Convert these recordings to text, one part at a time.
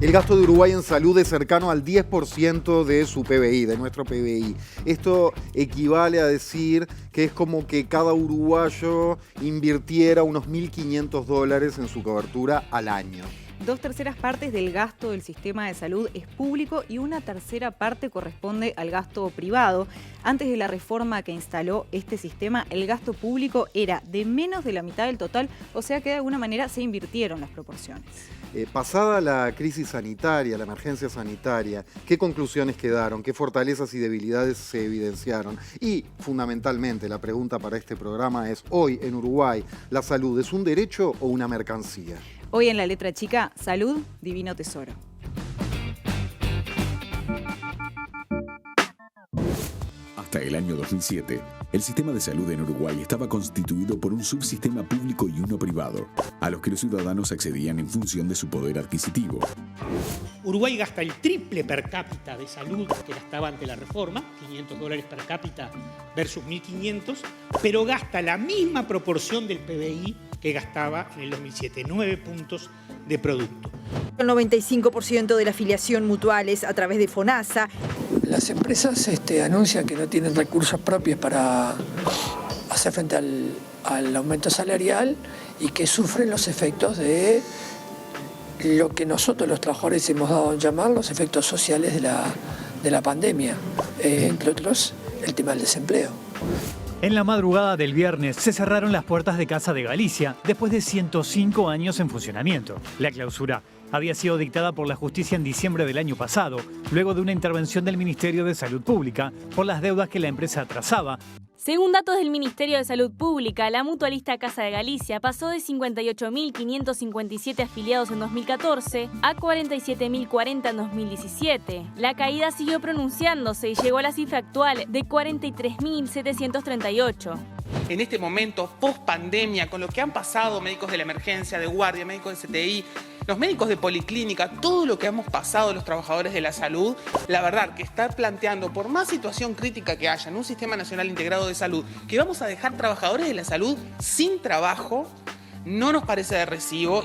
El gasto de Uruguay en salud es cercano al 10% de su PBI, de nuestro PBI. Esto equivale a decir que es como que cada uruguayo invirtiera unos $1.500 en su cobertura al año. 2/3 partes del gasto del sistema de salud es público y 1/3 parte corresponde al gasto privado. Antes de la reforma que instaló este sistema, el gasto público era de menos de la mitad del total, o sea que de alguna manera se invirtieron las proporciones. Pasada la crisis sanitaria, la emergencia sanitaria, ¿qué conclusiones quedaron? ¿Qué fortalezas y debilidades se evidenciaron? Y, fundamentalmente, la pregunta para este programa es, hoy en Uruguay, ¿la salud es un derecho o una mercancía? Hoy en La Letra Chica, salud, divino tesoro. Hasta el año 2007, el sistema de salud en Uruguay estaba constituido por un subsistema público y uno privado, a los que los ciudadanos accedían en función de su poder adquisitivo. Uruguay gasta el triple per cápita de salud que gastaba ante la reforma, $500 per cápita versus 1.500, pero gasta la misma proporción del PBI que gastaba en el 2007, 9 puntos de producto. El 95% de la afiliación mutual es a través de FONASA. Las empresas anuncian que no tienen recursos propios para hacer frente al aumento salarial y que sufren los efectos de lo que nosotros los trabajadores hemos dado a llamar los efectos sociales de la pandemia, entre otros el tema del desempleo. En la madrugada del viernes se cerraron las puertas de Casa de Galicia después de 105 años en funcionamiento. La clausura había sido dictada por la justicia en diciembre del año pasado, luego de una intervención del Ministerio de Salud Pública por las deudas que la empresa atrasaba. Según datos del Ministerio de Salud Pública, la mutualista Casa de Galicia pasó de 58.557 afiliados en 2014 a 47.040 en 2017. La caída siguió pronunciándose y llegó a la cifra actual de 43.738. En este momento, post pandemia, con lo que han pasado médicos de la emergencia, de guardia, médicos de CTI, los médicos de policlínica, todo lo que hemos pasado los trabajadores de la salud, la verdad que está planteando, por más situación crítica que haya en un sistema nacional integrado de salud, que vamos a dejar trabajadores de la salud sin trabajo, no nos parece de recibo.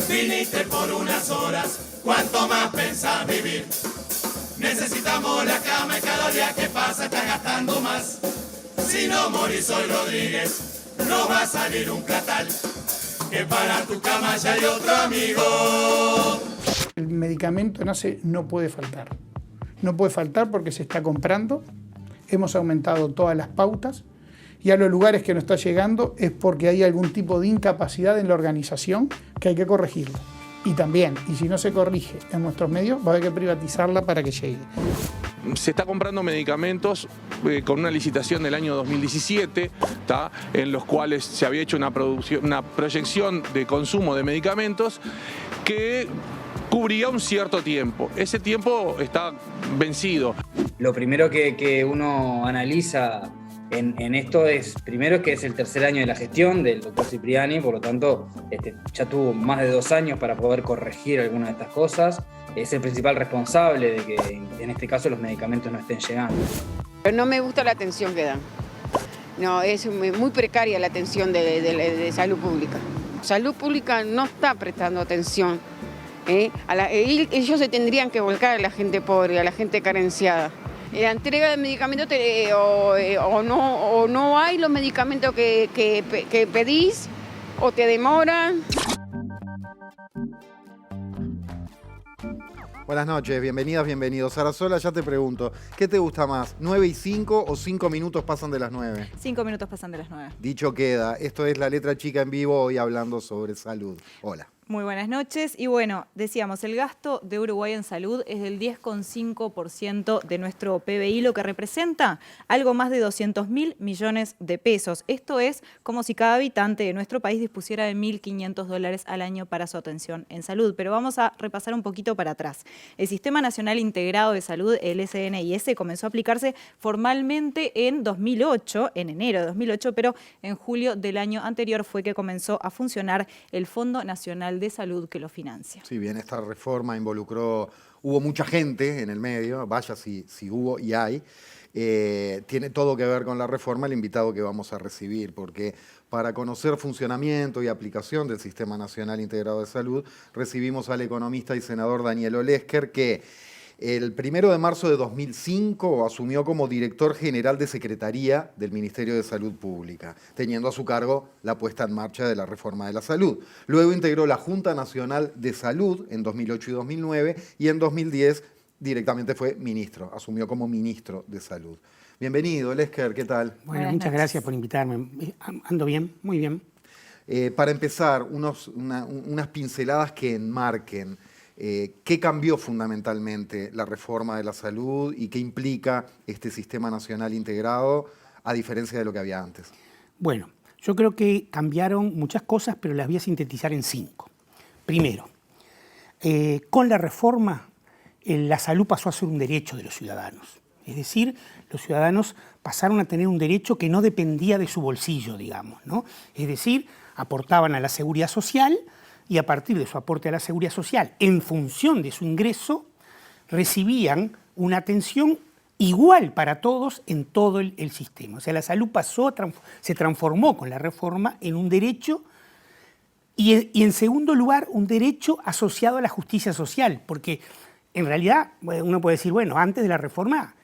Viniste por unas horas, ¿cuánto más pensás vivir? Necesitamos la cama y cada día que pasa está gastando más. Si no morís hoy, Rodríguez, no va a salir un catal, que para tu cama ya hay otro amigo. El medicamento no puede faltar. No puede faltar porque se está comprando, hemos aumentado todas las pautas y a los lugares que no está llegando es porque hay algún tipo de incapacidad en la organización que hay que corregirlo. Y también, y si no se corrige en nuestros medios, va a haber que privatizarla para que llegue. Se está comprando medicamentos con una licitación del año 2017, en los cuales se había hecho una proyección de consumo de medicamentos que cubría un cierto tiempo. Ese tiempo está vencido. Lo primero que uno analiza en esto es, primero, que es el tercer año de la gestión del doctor Cipriani, por lo tanto ya tuvo más de 2 años para poder corregir algunas de estas cosas. Es el principal responsable de que en este caso los medicamentos no estén llegando. Pero no me gusta la atención que dan. No, es muy precaria la atención de salud pública. Salud pública no está prestando atención. Ellos se tendrían que volcar a la gente pobre, a la gente carenciada. La entrega de medicamentos o no hay los medicamentos que pedís o te demoran. Buenas noches, bienvenidas, bienvenidos. Sarasola, ya te pregunto, ¿qué te gusta más? ¿9:05 o 5 minutos pasan de las 9? 5 minutos pasan de las 9. Dicho queda, esto es La Letra Chica en vivo, hoy hablando sobre salud. Hola. Muy buenas noches. Y bueno, decíamos, el gasto de Uruguay en salud es del 10,5% de nuestro PBI, lo que representa algo más de 200.000 millones de pesos. Esto es como si cada habitante de nuestro país dispusiera de $1.500 al año para su atención en salud. Pero vamos a repasar un poquito para atrás. El Sistema Nacional Integrado de Salud, el SNIS, comenzó a aplicarse formalmente en 2008, en enero de 2008, pero en julio del año anterior fue que comenzó a funcionar el Fondo Nacional Nacional de Salud que lo financia. Sí, bien, esta reforma hubo mucha gente en el medio, vaya si hubo y hay. Tiene todo que ver con la reforma el invitado que vamos a recibir, porque para conocer funcionamiento y aplicación del Sistema Nacional Integrado de Salud, recibimos al economista y senador Daniel Olesker, que el 1 de marzo de 2005 asumió como director general de Secretaría del Ministerio de Salud Pública, teniendo a su cargo la puesta en marcha de la reforma de la salud. Luego integró la Junta Nacional de Salud en 2008 y 2009 y en 2010 directamente fue ministro, asumió como ministro de Salud. Bienvenido, Olesker, ¿qué tal? Bueno, muchas gracias por invitarme. Ando bien, muy bien. Para empezar, unas pinceladas que enmarquen qué cambió fundamentalmente la reforma de la salud y qué implica este sistema nacional integrado a diferencia de lo que había antes. Bueno, yo creo que cambiaron muchas cosas, pero las voy a sintetizar en 5. Primero, con la reforma, la salud pasó a ser un derecho de los ciudadanos. Es decir, los ciudadanos pasaron a tener un derecho que no dependía de su bolsillo, digamos, ¿no? Es decir, aportaban a la seguridad social y a partir de su aporte a la seguridad social, en función de su ingreso, recibían una atención igual para todos en todo el sistema. O sea, la salud se transformó con la reforma en un derecho y en segundo lugar, un derecho asociado a la justicia social, porque en realidad uno puede decir, bueno, antes de la reforma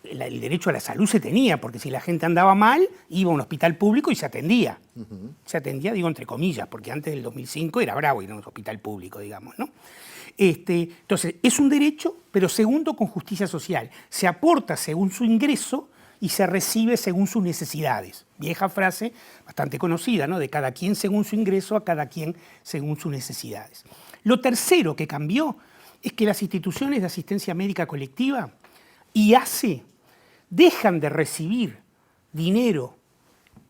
el derecho a la salud se tenía, porque si la gente andaba mal, iba a un hospital público y se atendía. Se atendía, digo entre comillas, porque antes del 2005 era bravo ir a un hospital público, digamos, ¿no? Entonces, es un derecho, pero segundo, con justicia social. Se aporta según su ingreso y se recibe según sus necesidades. Vieja frase, bastante conocida, ¿no? De cada quien según su ingreso, a cada quien según sus necesidades. Lo tercero que cambió es que las instituciones de asistencia médica colectiva y dejan de recibir dinero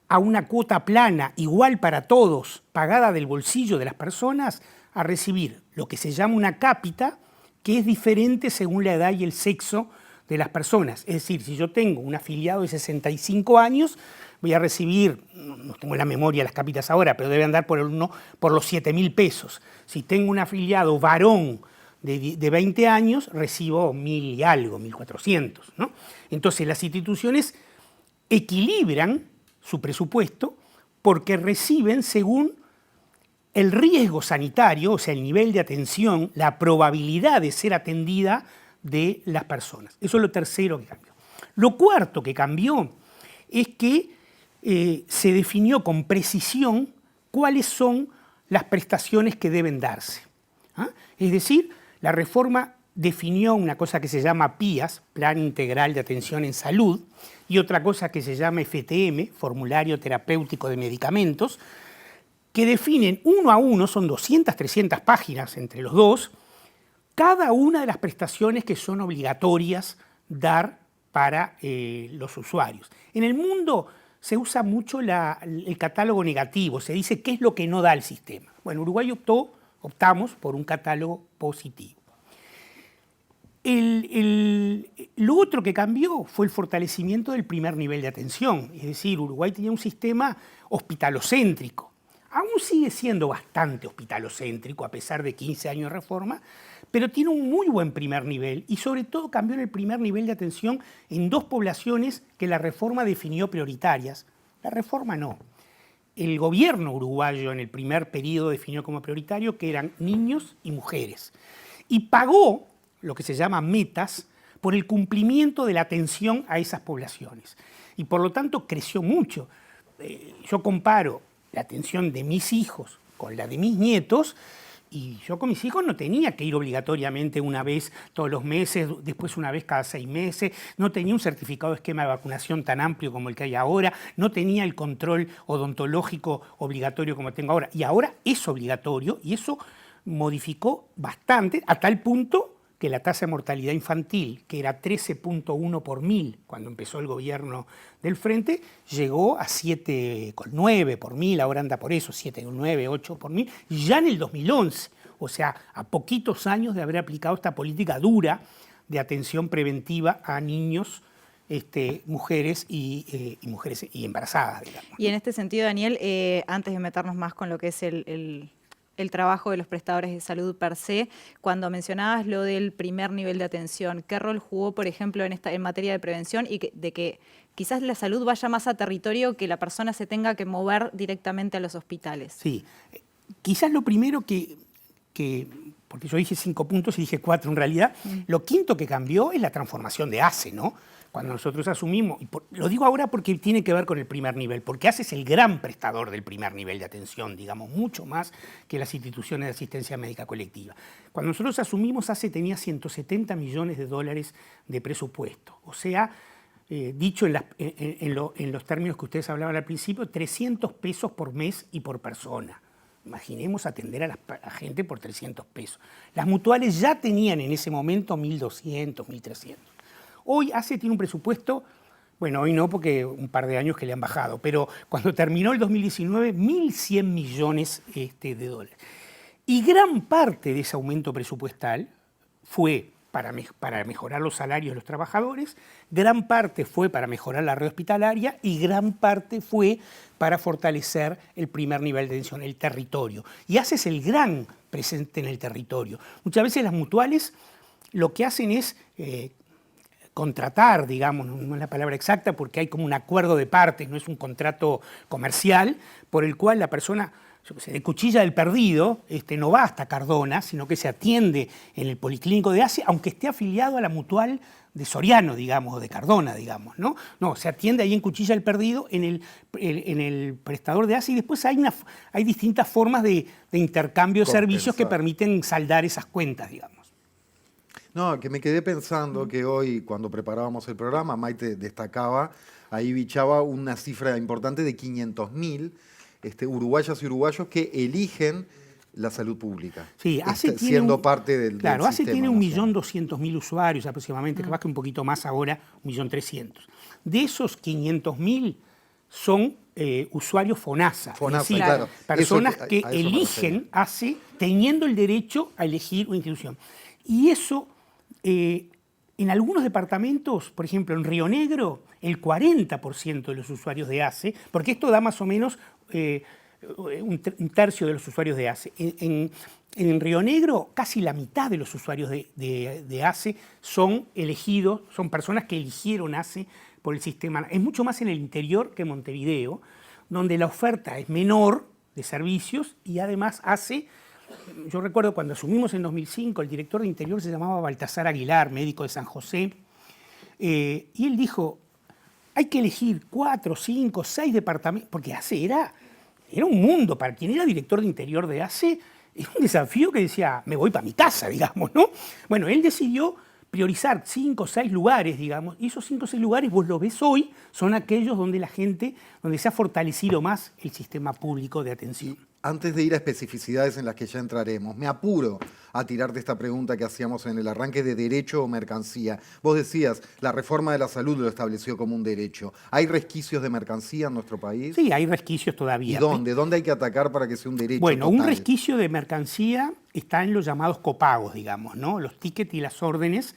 a una cuota plana, igual para todos, pagada del bolsillo de las personas, a recibir lo que se llama una cápita, que es diferente según la edad y el sexo de las personas. Es decir, si yo tengo un afiliado de 65 años, voy a recibir, no tengo en la memoria las cápitas ahora, pero debe andar por los 7.000 pesos. Si tengo un afiliado varón de 20 años, recibo 1.000 y algo, 1.400, ¿no? Entonces las instituciones equilibran su presupuesto porque reciben según el riesgo sanitario, o sea, el nivel de atención, la probabilidad de ser atendida de las personas. Eso es lo tercero que cambió. Lo cuarto que cambió es que se definió con precisión cuáles son las prestaciones que deben darse. Es decir, la reforma definió una cosa que se llama PIAS, Plan Integral de Atención en Salud, y otra cosa que se llama FTM, Formulario Terapéutico de Medicamentos, que definen uno a uno, son 200, 300 páginas entre los dos, cada una de las prestaciones que son obligatorias dar para los usuarios. En el mundo se usa mucho el catálogo negativo, se dice qué es lo que no da el sistema. Bueno, Uruguay optamos por un catálogo positivo. Lo otro que cambió fue el fortalecimiento del primer nivel de atención. Es decir, Uruguay tenía un sistema hospitalocéntrico. Aún sigue siendo bastante hospitalocéntrico a pesar de 15 años de reforma, pero tiene un muy buen primer nivel y sobre todo cambió en el primer nivel de atención en dos poblaciones que la reforma definió prioritarias. La reforma no. El gobierno uruguayo en el primer periodo definió como prioritario que eran niños y mujeres. Y pagó lo que se llama metas por el cumplimiento de la atención a esas poblaciones. Y por lo tanto creció mucho. Yo comparo la atención de mis hijos con la de mis nietos y yo con mis hijos no tenía que ir obligatoriamente una vez todos los meses, después una vez cada 6 meses, no tenía un certificado de esquema de vacunación tan amplio como el que hay ahora, no tenía el control odontológico obligatorio como tengo ahora. Y ahora es obligatorio y eso modificó bastante a tal punto que la tasa de mortalidad infantil, que era 13.1 por 1000 cuando empezó el gobierno del Frente, llegó a 7,9 por 1000, ahora anda por eso, 7,9, 8 por 1000, ya en el 2011, o sea, a poquitos años de haber aplicado esta política dura de atención preventiva a niños, mujeres y mujeres y embarazadas, digamos. Y en este sentido, Daniel, antes de meternos más con lo que es el el trabajo de los prestadores de salud per se. Cuando mencionabas lo del primer nivel de atención, ¿qué rol jugó, por ejemplo, en materia de prevención y de que quizás la salud vaya más a territorio, que la persona se tenga que mover directamente a los hospitales? Sí, quizás lo primero porque yo dije 5 puntos y dije 4 en realidad, lo quinto que cambió es la transformación de ACE, ¿no? Cuando nosotros asumimos, lo digo ahora porque tiene que ver con el primer nivel, porque ACE es el gran prestador del primer nivel de atención, digamos, mucho más que las instituciones de asistencia médica colectiva. Cuando nosotros asumimos, ACE tenía 170 millones de dólares de presupuesto, o sea, dicho en los términos que ustedes hablaban al principio, 300 pesos por mes y por persona. Imaginemos atender a la gente por 300 pesos. Las mutuales ya tenían en ese momento 1.200, 1.300. Hoy ACE tiene un presupuesto, bueno, hoy no porque un par de años que le han bajado, pero cuando terminó el 2019, 1.100 millones de dólares. Y gran parte de ese aumento presupuestal fue para mejorar los salarios de los trabajadores, gran parte fue para mejorar la red hospitalaria y gran parte fue para fortalecer el primer nivel de atención, el territorio. Y ACE es el gran presente en el territorio. Muchas veces las mutuales lo que hacen es contratar, digamos, no es la palabra exacta porque hay como un acuerdo de partes, no es un contrato comercial, por el cual la persona, yo qué sé, de Cuchilla del Perdido, no va hasta Cardona, sino que se atiende en el policlínico de ACE, aunque esté afiliado a la mutual de Soriano, digamos, o de Cardona, digamos, ¿no? No, se atiende ahí en Cuchilla del Perdido, en el prestador de ACE, y después hay distintas formas de intercambio de servicios que permiten saldar esas cuentas, digamos. No, que me quedé pensando que hoy, cuando preparábamos el programa, Maite destacaba, ahí bichaba una cifra importante de 500.000 uruguayas y uruguayos que eligen la salud pública. Sí, ACE siendo parte del claro, del ACE sistema, tiene ¿no? 1.200.000 usuarios aproximadamente, capaz que un poquito más ahora, 1.300.000. De esos 500.000 son usuarios FONASA, FONASA, es decir, claro. personas Eso, que eligen ACE teniendo el derecho a elegir una institución. Y eso, en algunos departamentos, por ejemplo en Río Negro, el 40% de los usuarios de ACE, porque esto da más o menos un tercio de los usuarios de ACE. En Río Negro, casi la mitad de los usuarios de ACE son elegidos, son personas que eligieron ACE por el sistema. Es mucho más en el interior que en Montevideo, donde la oferta es menor de servicios y además ACE. Yo recuerdo cuando asumimos en 2005, el director de Interior se llamaba Baltasar Aguilar, médico de San José, y él dijo, hay que elegir 4, 5, 6 departamentos, porque ACE era un mundo, para quien era director de Interior de ACE, era un desafío que decía, me voy para mi casa, digamos, ¿no? Bueno, él decidió priorizar 5 o 6 lugares, digamos, y esos 5 o 6 lugares, vos lo ves hoy, son aquellos donde donde se ha fortalecido más el sistema público de atención. Antes de ir a especificidades en las que ya entraremos, me apuro a tirarte esta pregunta que hacíamos en el arranque de derecho o mercancía. Vos decías, la reforma de la salud lo estableció como un derecho. ¿Hay resquicios de mercancía en nuestro país? Sí, hay resquicios todavía. ¿Y dónde? ¿Dónde hay que atacar para que sea un derecho Bueno, total? un resquicio de mercancía está en los llamados copagos, digamos, ¿no? Los tickets y las órdenes,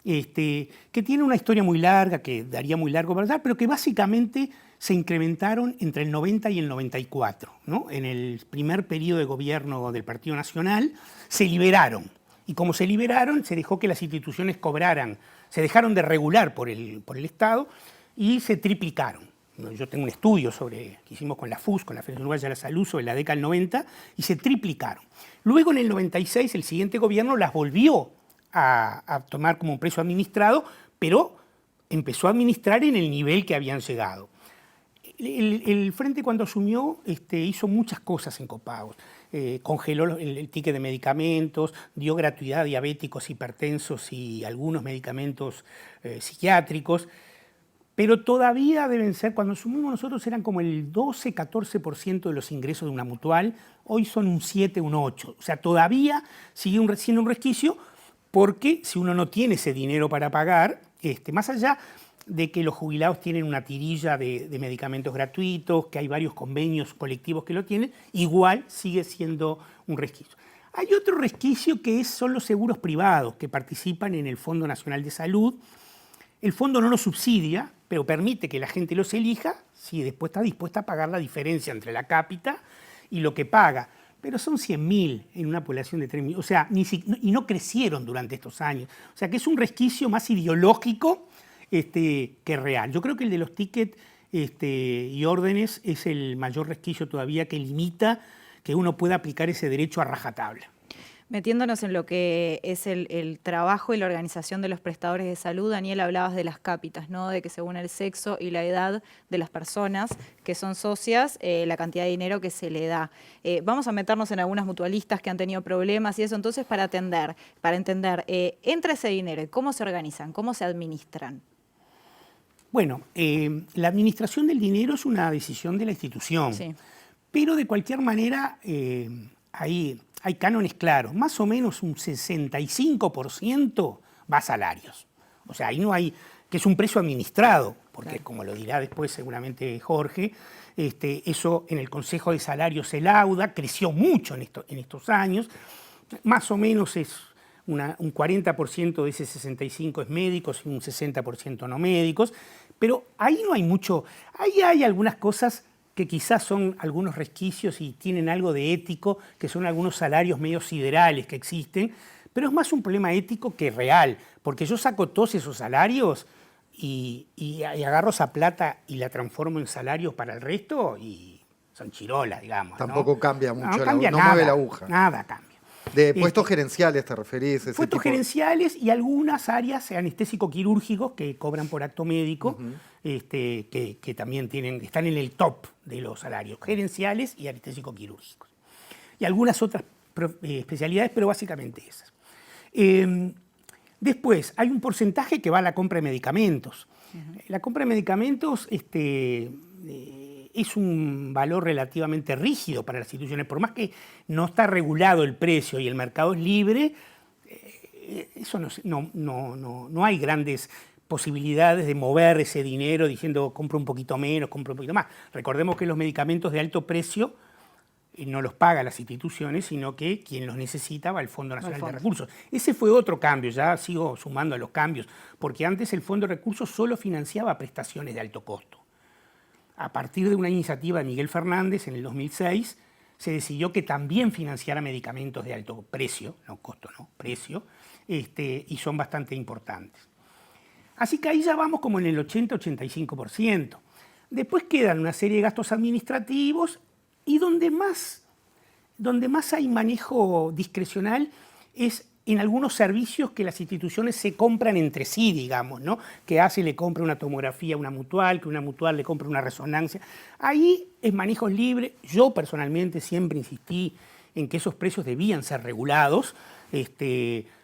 que tienen una historia muy larga, que daría muy largo para hablar, pero que básicamente se incrementaron entre el 90 y el 94, ¿no? En el primer periodo de gobierno del Partido Nacional se liberaron. Y como se liberaron, se dejó que las instituciones cobraran, se dejaron de regular por el Estado y se triplicaron. Yo tengo un estudio que hicimos con la FUS, con la Federación Uruguaya de la Salud, sobre la década del 90, y se triplicaron. Luego, en el 96, el siguiente gobierno las volvió a tomar como un precio administrado, pero empezó a administrar en el nivel que habían llegado. El Frente, cuando asumió, hizo muchas cosas en copagos. Congeló el ticket de medicamentos, dio gratuidad a diabéticos, hipertensos y algunos medicamentos psiquiátricos, pero todavía deben ser, cuando asumimos nosotros eran como el 12-14% de los ingresos de una mutual, hoy son un 7, un 8%. O sea, todavía sigue siendo un resquicio porque si uno no tiene ese dinero para pagar, más allá de que los jubilados tienen una tirilla de medicamentos gratuitos, que hay varios convenios colectivos que lo tienen, igual sigue siendo un resquicio. Hay otro resquicio que son los seguros privados que participan en el Fondo Nacional de Salud. El fondo no los subsidia, pero permite que la gente los elija si después está dispuesta a pagar la diferencia entre la cápita y lo que paga. pero son 100.000 en una población de 3 millones. O sea, y no crecieron durante estos años. O sea, que es un resquicio más ideológico que real. Yo creo que el de los tickets y órdenes es el mayor resquicio todavía que limita que uno pueda aplicar ese derecho a rajatabla. Metiéndonos en lo que es el trabajo y la organización de los prestadores de salud, Daniel, hablabas de las cápitas, ¿no? De que según el sexo y la edad de las personas que son socias, la cantidad de dinero que se le da. Vamos a meternos en algunas mutualistas que han tenido problemas y eso, entonces para entender, entra ese dinero, ¿cómo se organizan? ¿Cómo se administran? Bueno, la administración del dinero es una decisión de la institución, sí. Pero de cualquier manera hay cánones claros, más o menos un 65% va a salarios. O sea, ahí no hay, que es un precio administrado, porque claro, como lo dirá después seguramente Jorge, eso en el Consejo de Salarios se lauda, creció mucho en estos años, más o menos es un 40% de ese 65% es médicos y un 60% no médicos, pero ahí no hay mucho, ahí hay algunas cosas que quizás son algunos resquicios y tienen algo de ético, que son algunos salarios medio siderales que existen, pero es más un problema ético que real, porque yo saco todos esos salarios y agarro esa plata y la transformo en salarios para el resto y son chirolas, digamos. Tampoco, ¿no? Cambia mucho, no cambia no nada, mueve la aguja. Nada cambia. De puestos gerenciales te referís. Puestos gerenciales y algunas áreas anestésico-quirúrgicos que cobran por acto médico, que también están en el top de los salarios gerenciales y anestésico-quirúrgicos. Y algunas otras especialidades, pero básicamente esas. Después, hay un porcentaje que va a la compra de medicamentos. La compra de medicamentos es un valor relativamente rígido para las instituciones, por más que no está regulado el precio y el mercado es libre, eso no hay grandes posibilidades de mover ese dinero diciendo compro un poquito menos, compro un poquito más. Recordemos que los medicamentos de alto precio no los pagan las instituciones, sino que quien los necesita va al Fondo Nacional de Recursos. Ese fue otro cambio, ya sigo sumando a los cambios, porque antes el Fondo de Recursos solo financiaba prestaciones de alto costo. A partir de una iniciativa de Miguel Fernández en el 2006, se decidió que también financiara medicamentos de alto precio, no costo, no, precio, y son bastante importantes. Así que ahí ya vamos como en el 80-85%. Después quedan una serie de gastos administrativos y donde más hay manejo discrecional es en algunos servicios que las instituciones se compran entre sí, digamos, ¿no? Que ACE le compra una tomografía a una mutual, que una mutual le compra una resonancia. Ahí es manejo libre. Yo personalmente siempre insistí en que esos precios debían ser regulados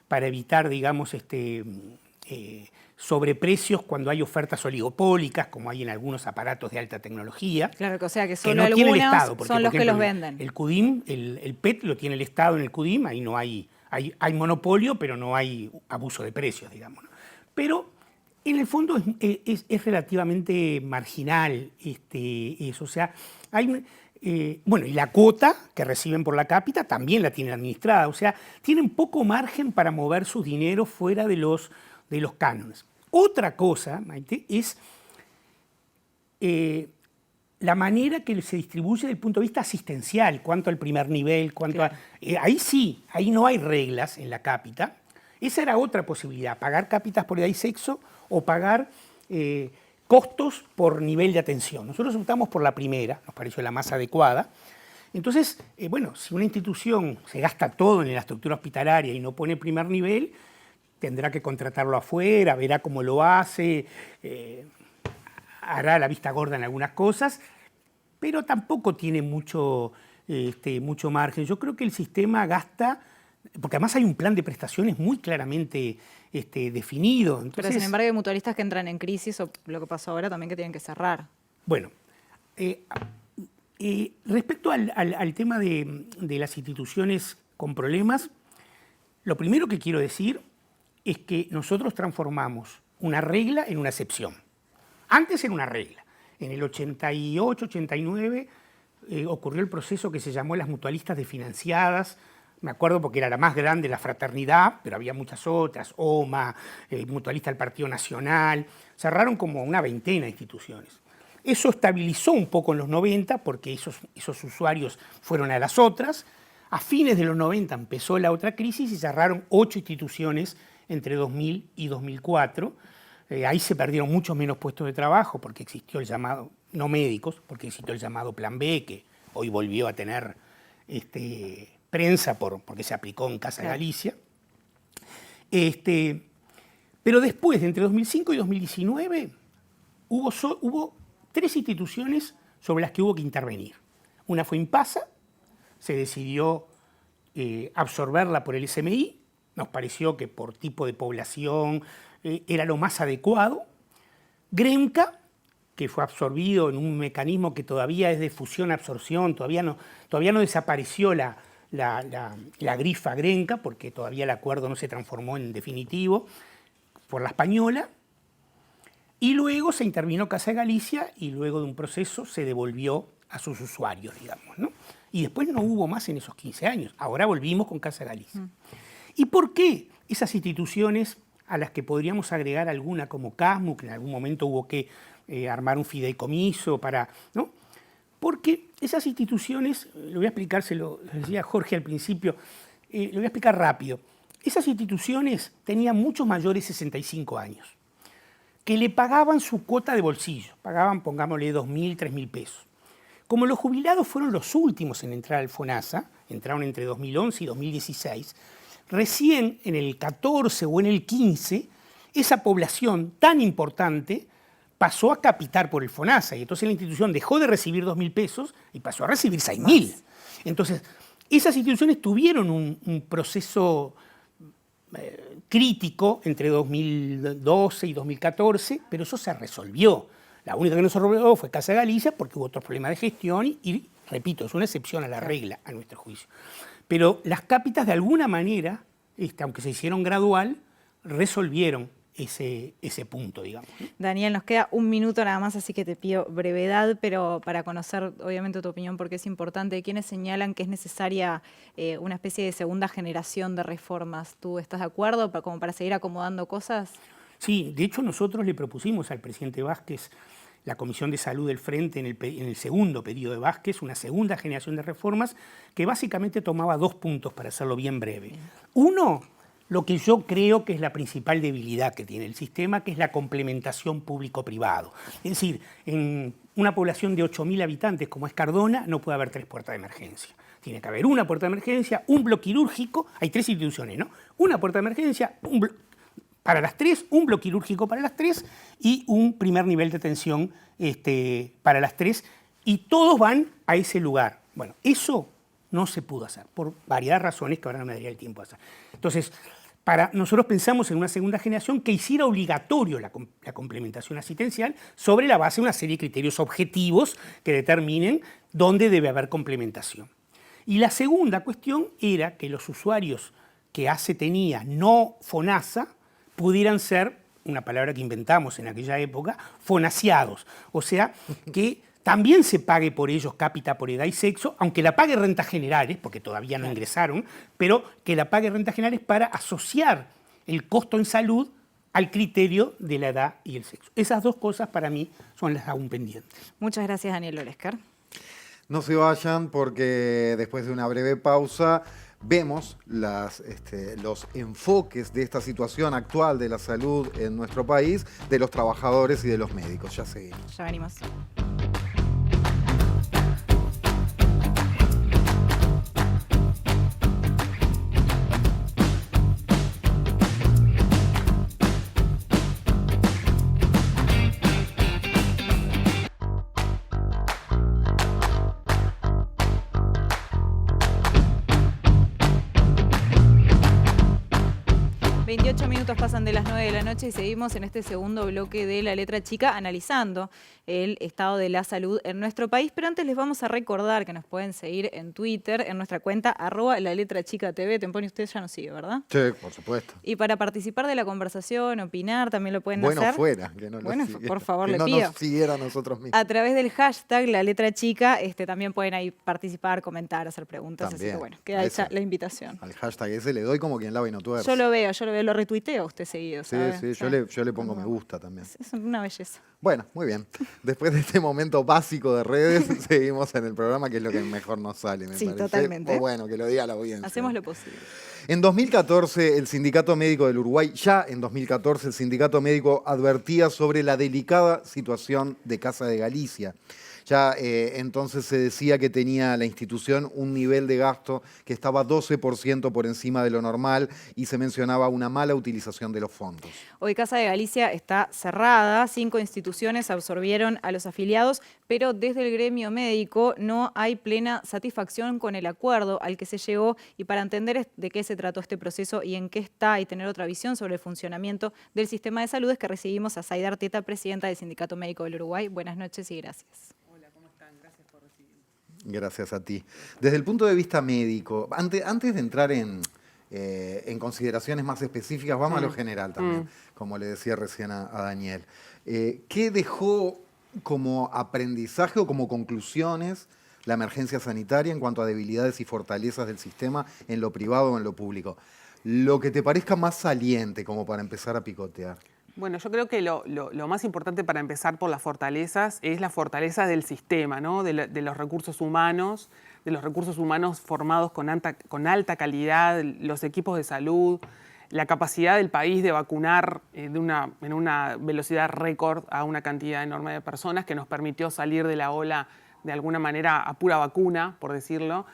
para evitar, digamos, sobreprecios cuando hay ofertas oligopólicas, como hay en algunos aparatos de alta tecnología. Claro, o sea que solo que no algunos el Estado, porque, son los que los venden. El CUDIM, el PET lo tiene el Estado en el CUDIM, ahí no hay monopolio, pero no hay abuso de precios, digamos. Pero en el fondo es relativamente marginal eso. O sea, bueno, y la cuota que reciben por la cápita también la tienen administrada. O sea, tienen poco margen para mover sus dineros fuera de los cánones. Otra cosa, Maite, es la manera que se distribuye desde el punto de vista asistencial, cuanto al primer nivel, ahí sí, ahí no hay reglas en la cápita. Esa era otra posibilidad, pagar cápitas por edad y sexo o pagar costos por nivel de atención. Nosotros optamos por la primera, nos pareció la más adecuada. Entonces, bueno, si una institución se gasta todo en la estructura hospitalaria y no pone primer nivel, tendrá que contratarlo afuera, verá cómo lo hace, hará la vista gorda en algunas cosas, pero tampoco tiene mucho margen. Yo creo que el sistema gasta, porque además hay un plan de prestaciones muy claramente definido. Entonces, pero sin embargo hay mutualistas que entran en crisis, o lo que pasó ahora también que tienen que cerrar. Bueno, respecto al tema de las instituciones con problemas, lo primero que quiero decir es que nosotros transformamos una regla en una excepción. Antes era una regla. En el 88, 89 ocurrió el proceso que se llamó las mutualistas desfinanciadas. Me acuerdo porque era la más grande, la Fraternidad, pero había muchas otras, OMA, Mutualista del Partido Nacional. Cerraron como una veintena de instituciones. Eso estabilizó un poco en los 90 porque esos usuarios fueron a las otras A fines de los 90 empezó la otra crisis y cerraron 8 instituciones entre 2000 y 2004. Ahí se perdieron muchos menos puestos de trabajo porque existió el llamado, no médicos, porque existió el llamado Plan B, que hoy volvió a tener prensa porque se aplicó en Casa Galicia. Pero después, entre 2005 y 2019, hubo 3 instituciones sobre las que hubo que intervenir. Una fue Impasa, se decidió absorberla por el SMI, nos pareció que por tipo de población era lo más adecuado. Gremca, que fue absorbido en un mecanismo que todavía es de fusión-absorción, todavía no desapareció la grifa Gremca, porque todavía el acuerdo no se transformó en definitivo, por la española. Y luego se intervino Casa de Galicia y luego de un proceso se devolvió a sus usuarios, digamos, ¿no? Y después no hubo más en esos 15 años. Ahora volvimos con Casa de Galicia. ¿Y por qué esas instituciones a las que podríamos agregar alguna como CASMU, que en algún momento hubo que armar un fideicomiso para, ¿no? Porque esas instituciones, lo voy a explicar, se lo decía Jorge al principio, lo voy a explicar rápido. Esas instituciones tenían muchos mayores de 65 años, que le pagaban su cuota de bolsillo, pagaban, pongámosle, 2.000, 3.000 pesos. Como los jubilados fueron los últimos en entrar al FONASA, entraron entre 2011 y 2016, recién en el 14 o en el 15, esa población tan importante pasó a capitar por el FONASA y entonces la institución dejó de recibir 2.000 pesos y pasó a recibir 6.000. Entonces, esas instituciones tuvieron un proceso crítico entre 2012 y 2014, pero eso se resolvió. La única que no se resolvió fue Casa de Galicia porque hubo otros problemas de gestión y, repito, es una excepción a la regla, a nuestro juicio. Pero las cápitas, de alguna manera, aunque se hicieron gradual, resolvieron ese punto, digamos. Daniel, nos queda un minuto nada más, así que te pido brevedad, pero para conocer, obviamente, tu opinión, porque es importante. ¿Quiénes señalan que es necesaria una especie de segunda generación de reformas? ¿Tú estás de acuerdo como para seguir acomodando cosas? Sí, de hecho nosotros le propusimos al presidente Vázquez, la Comisión de Salud del Frente en el segundo periodo de Vázquez, una segunda generación de reformas que básicamente tomaba 2 puntos para hacerlo bien breve. Uno, lo que yo creo que es la principal debilidad que tiene el sistema, que es la complementación público-privado. Es decir, en una población de 8.000 habitantes como es Cardona no puede haber 3 puertas de emergencia. Tiene que haber una puerta de emergencia, un bloque quirúrgico, hay 3 instituciones, ¿no? Una puerta de emergencia, para las 3, un bloque quirúrgico para las 3 y un primer nivel de atención para las 3, y todos van a ese lugar. Bueno, eso no se pudo hacer, por varias razones que ahora no me daría el tiempo de hacer. Entonces, nosotros pensamos en una segunda generación que hiciera obligatorio la complementación asistencial sobre la base de una serie de criterios objetivos que determinen dónde debe haber complementación. Y la segunda cuestión era que los usuarios que ACE tenía, no FONASA, pudieran ser, una palabra que inventamos en aquella época, fonaseados. O sea, que también se pague por ellos cápita por edad y sexo, aunque la pague rentas generales, porque todavía no ingresaron, pero que la pague rentas generales para asociar el costo en salud al criterio de la edad y el sexo. Esas 2 cosas para mí son las aún pendientes. Muchas gracias, Daniel Olesker. No se vayan porque después de una breve pausa vemos los enfoques de esta situación actual de la salud en nuestro país, de los trabajadores y de los médicos. Ya seguimos. Ya venimos. Pasan de las 9 de la noche y seguimos en este segundo bloque de La Letra Chica analizando el estado de la salud en nuestro país. Pero antes les vamos a recordar que nos pueden seguir en Twitter, en nuestra cuenta @LaLetraChicaTV. Temponi, usted ya nos sigue, ¿verdad? Sí, por supuesto. Y para participar de la conversación, opinar, también lo pueden hacer. Bueno, fuera, que no bueno, lo por favor, le no pido. nos siguiera a nosotros mismos. A través del hashtag La Letra Chica, también pueden ahí participar, comentar, hacer preguntas. También, así que bueno, queda hecha la invitación. Al hashtag ese le doy como quien lava y no tuerce. Yo lo veo, lo retuiteo usted seguido, ¿sabe? Sí, yo le pongo me gusta también. Es una belleza. Bueno, muy bien. Después de este momento básico de redes, seguimos en el programa, que es lo que mejor nos sale, me parece. Totalmente. O bueno, que lo diga la audiencia. Hacemos lo posible. En 2014, el Sindicato Médico del Uruguay, ya en 2014, el Sindicato Médico advertía sobre la delicada situación de Casa de Galicia. Ya entonces se decía que tenía la institución un nivel de gasto que estaba 12% por encima de lo normal y se mencionaba una mala utilización de los fondos. Hoy Casa de Galicia está cerrada, 5 instituciones absorbieron a los afiliados, pero desde el gremio médico no hay plena satisfacción con el acuerdo al que se llegó, y para entender de qué se trató este proceso y en qué está y tener otra visión sobre el funcionamiento del sistema de salud es que recibimos a Zaida Arteta, presidenta del Sindicato Médico del Uruguay. Buenas noches y gracias. Gracias a ti. Desde el punto de vista médico, antes de entrar en consideraciones más específicas, vamos a lo general también, como le decía recién a Daniel. ¿Qué dejó como aprendizaje o como conclusiones la emergencia sanitaria en cuanto a debilidades y fortalezas del sistema en lo privado o en lo público? Lo que te parezca más saliente como para empezar a picotear. Bueno, yo creo que lo más importante para empezar por las fortalezas es la fortaleza del sistema, ¿no? de los recursos humanos formados con alta calidad, los equipos de salud, la capacidad del país de vacunar en una velocidad récord a una cantidad enorme de personas que nos permitió salir de la ola de alguna manera a pura vacuna, por decirlo.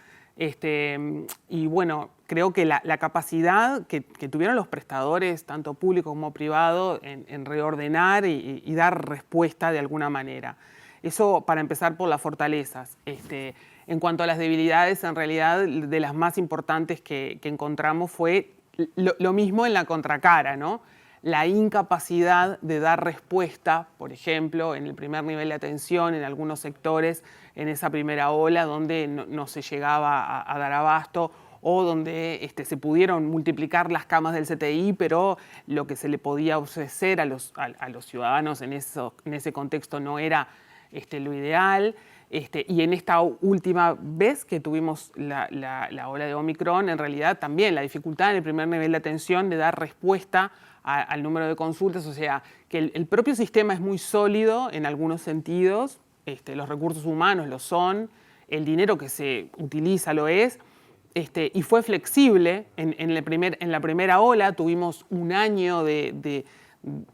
Y bueno, creo que la capacidad que tuvieron los prestadores, tanto público como privado, en reordenar y dar respuesta de alguna manera. Eso para empezar por las fortalezas. En cuanto a las debilidades, en realidad de las más importantes que encontramos fue lo mismo en la contracara, ¿no? La incapacidad de dar respuesta, por ejemplo, en el primer nivel de atención, en algunos sectores, en esa primera ola donde no se llegaba a dar abasto, o donde se pudieron multiplicar las camas del CTI, pero lo que se le podía ofrecer a los ciudadanos en ese contexto no era lo ideal. Y en esta última vez que tuvimos la ola de Omicron, en realidad también la dificultad en el primer nivel de atención de dar respuesta al número de consultas, o sea, que el propio sistema es muy sólido en algunos sentidos, los recursos humanos lo son, el dinero que se utiliza lo es, y fue flexible. En la primera ola tuvimos un año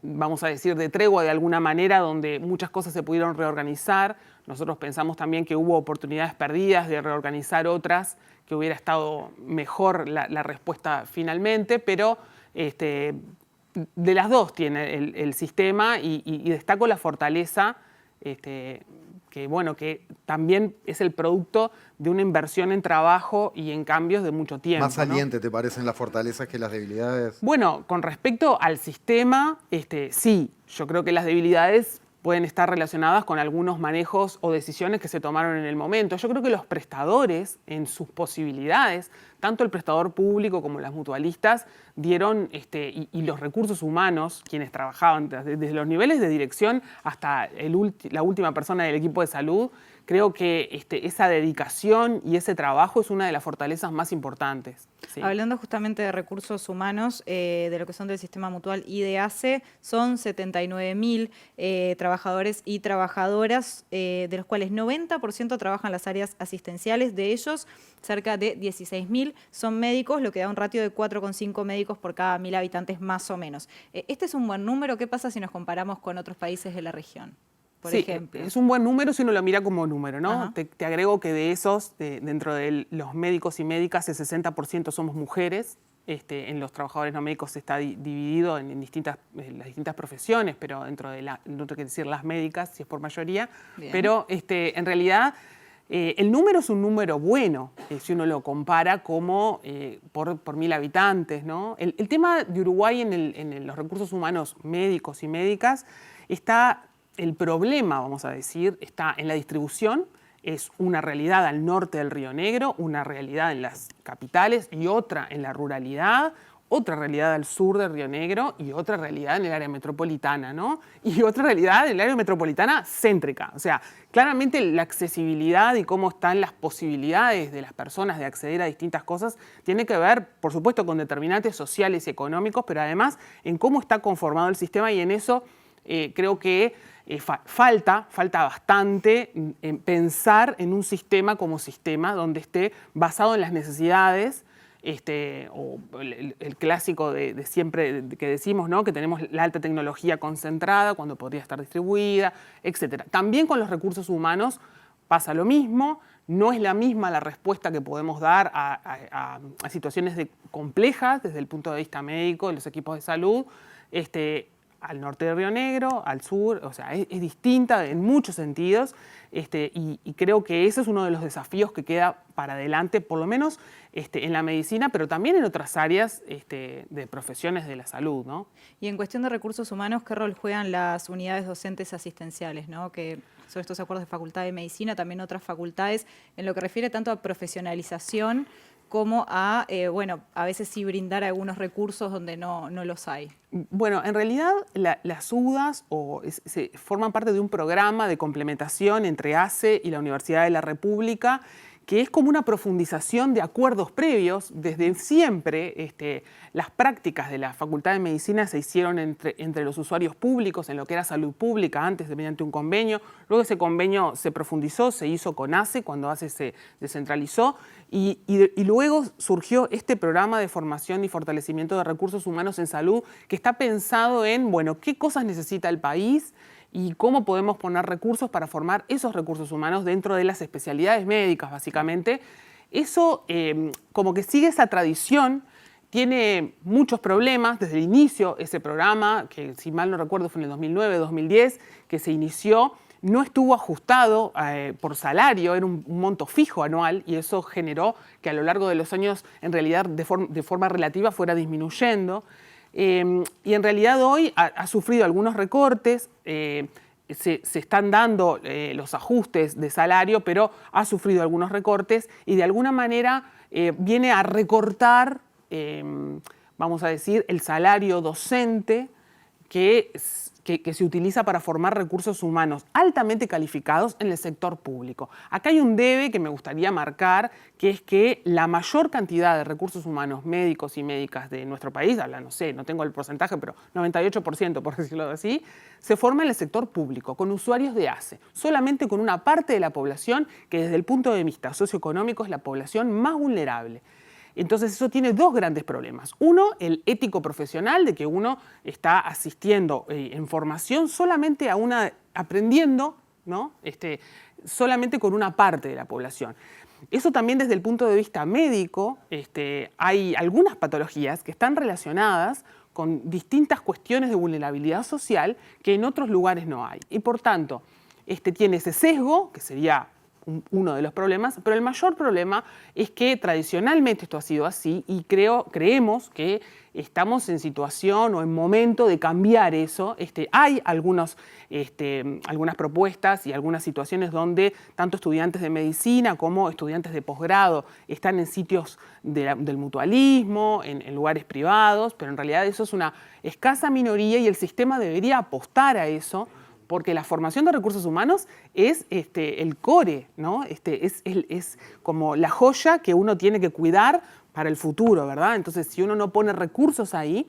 vamos a decir, de tregua de alguna manera, donde muchas cosas se pudieron reorganizar. Nosotros pensamos también que hubo oportunidades perdidas de reorganizar otras, que hubiera estado mejor la respuesta finalmente, pero de las dos tiene el sistema y destaco la fortaleza, que también es el producto de una inversión en trabajo y en cambios de mucho tiempo. ¿Más saliente, ¿no? ¿Te parecen las fortalezas que las debilidades? Bueno, con respecto al sistema, sí, yo creo que las debilidades pueden estar relacionadas con algunos manejos o decisiones que se tomaron en el momento. Yo creo que los prestadores, en sus posibilidades, tanto el prestador público como las mutualistas, dieron, y los recursos humanos, quienes trabajaban desde los niveles de dirección hasta la última persona del equipo de salud, creo que esa dedicación y ese trabajo es una de las fortalezas más importantes. Sí. Hablando justamente de recursos humanos, de lo que son del sistema mutual y de ACE, son 79.000 trabajadores y trabajadoras, de los cuales 90% trabajan en las áreas asistenciales. De ellos, cerca de 16.000 son médicos, lo que da un ratio de 4,5 médicos por cada 1.000 habitantes más o menos. Este es un buen número. ¿Qué pasa si nos comparamos con otros países de la región? Por ejemplo. Es un buen número si uno lo mira como número, ¿no? Te agrego que de esos, dentro de los médicos y médicas, el 60% somos mujeres. En los trabajadores no médicos está dividido en las distintas profesiones, pero dentro de no tengo que decir las médicas, si es por mayoría. Bien. Pero en realidad el número es un número bueno, si uno lo compara como por 1.000 habitantes, ¿no? El tema de Uruguay en los recursos humanos médicos y médicas está... El problema, vamos a decir, está en la distribución. Es una realidad al norte del Río Negro, una realidad en las capitales y otra en la ruralidad, otra realidad al sur de Río Negro y otra realidad en el área metropolitana, ¿no? Y otra realidad en el área metropolitana céntrica. O sea, claramente la accesibilidad y cómo están las posibilidades de las personas de acceder a distintas cosas tiene que ver, por supuesto, con determinantes sociales y económicos, pero además en cómo está conformado el sistema, y en eso creo que falta bastante pensar en un sistema como sistema donde esté basado en las necesidades, o el clásico de siempre que decimos, ¿no? Que tenemos la alta tecnología concentrada cuando podría estar distribuida, etc. También con los recursos humanos pasa lo mismo. No es la misma la respuesta que podemos dar a situaciones complejas desde el punto de vista médico, de los equipos de salud, al norte de Río Negro, al sur. O sea, es distinta en muchos sentidos, y creo que ese es uno de los desafíos que queda para adelante, por lo menos en la medicina, pero también en otras áreas de profesiones de la salud, ¿no? Y en cuestión de recursos humanos, ¿qué rol juegan las unidades docentes asistenciales, ¿no? Que son estos acuerdos de Facultad de Medicina, también otras facultades, en lo que refiere tanto a profesionalización como a, a veces sí brindar algunos recursos donde no los hay? Bueno, en realidad las UDAS forman parte de un programa de complementación entre ACE y la Universidad de la República, que es como una profundización de acuerdos previos. Desde siempre las prácticas de la Facultad de Medicina se hicieron entre los usuarios públicos en lo que era salud pública, antes mediante un convenio. Luego ese convenio se profundizó, se hizo con ACE cuando ACE se descentralizó, y luego surgió este programa de formación y fortalecimiento de recursos humanos en salud, que está pensado en, qué cosas necesita el país y cómo podemos poner recursos para formar esos recursos humanos dentro de las especialidades médicas, básicamente. Eso, como que sigue esa tradición, tiene muchos problemas desde el inicio. Ese programa, que si mal no recuerdo fue en el 2009, 2010, que se inició, no estuvo ajustado por salario, era un monto fijo anual, y eso generó que a lo largo de los años, en realidad, de forma relativa, fuera disminuyendo. Y en realidad hoy ha sufrido algunos recortes, se están dando los ajustes de salario, pero ha sufrido algunos recortes y de alguna manera viene a recortar, vamos a decir, el salario docente que se utiliza para formar recursos humanos altamente calificados en el sector público. Acá hay un debe que me gustaría marcar, que es que la mayor cantidad de recursos humanos médicos y médicas de nuestro país, no tengo el porcentaje, pero 98%, por decirlo así, se forma en el sector público, con usuarios de ACE, solamente con una parte de la población que desde el punto de vista socioeconómico es la población más vulnerable. Entonces eso tiene dos grandes problemas. Uno, el ético profesional, de que uno está asistiendo en formación solamente aprendiendo, ¿no? Solamente con una parte de la población. Eso también desde el punto de vista médico, hay algunas patologías que están relacionadas con distintas cuestiones de vulnerabilidad social que en otros lugares no hay. Y por tanto, tiene ese sesgo, que sería uno de los problemas, pero el mayor problema es que tradicionalmente esto ha sido así, y creemos que estamos en situación o en momento de cambiar eso. Hay algunas propuestas y algunas situaciones donde tanto estudiantes de medicina como estudiantes de posgrado están en sitios del mutualismo, en lugares privados, pero en realidad eso es una escasa minoría y el sistema debería apostar a eso, porque la formación de recursos humanos es el core, ¿no? Es como la joya que uno tiene que cuidar para el futuro, ¿verdad? Entonces, si uno no pone recursos ahí,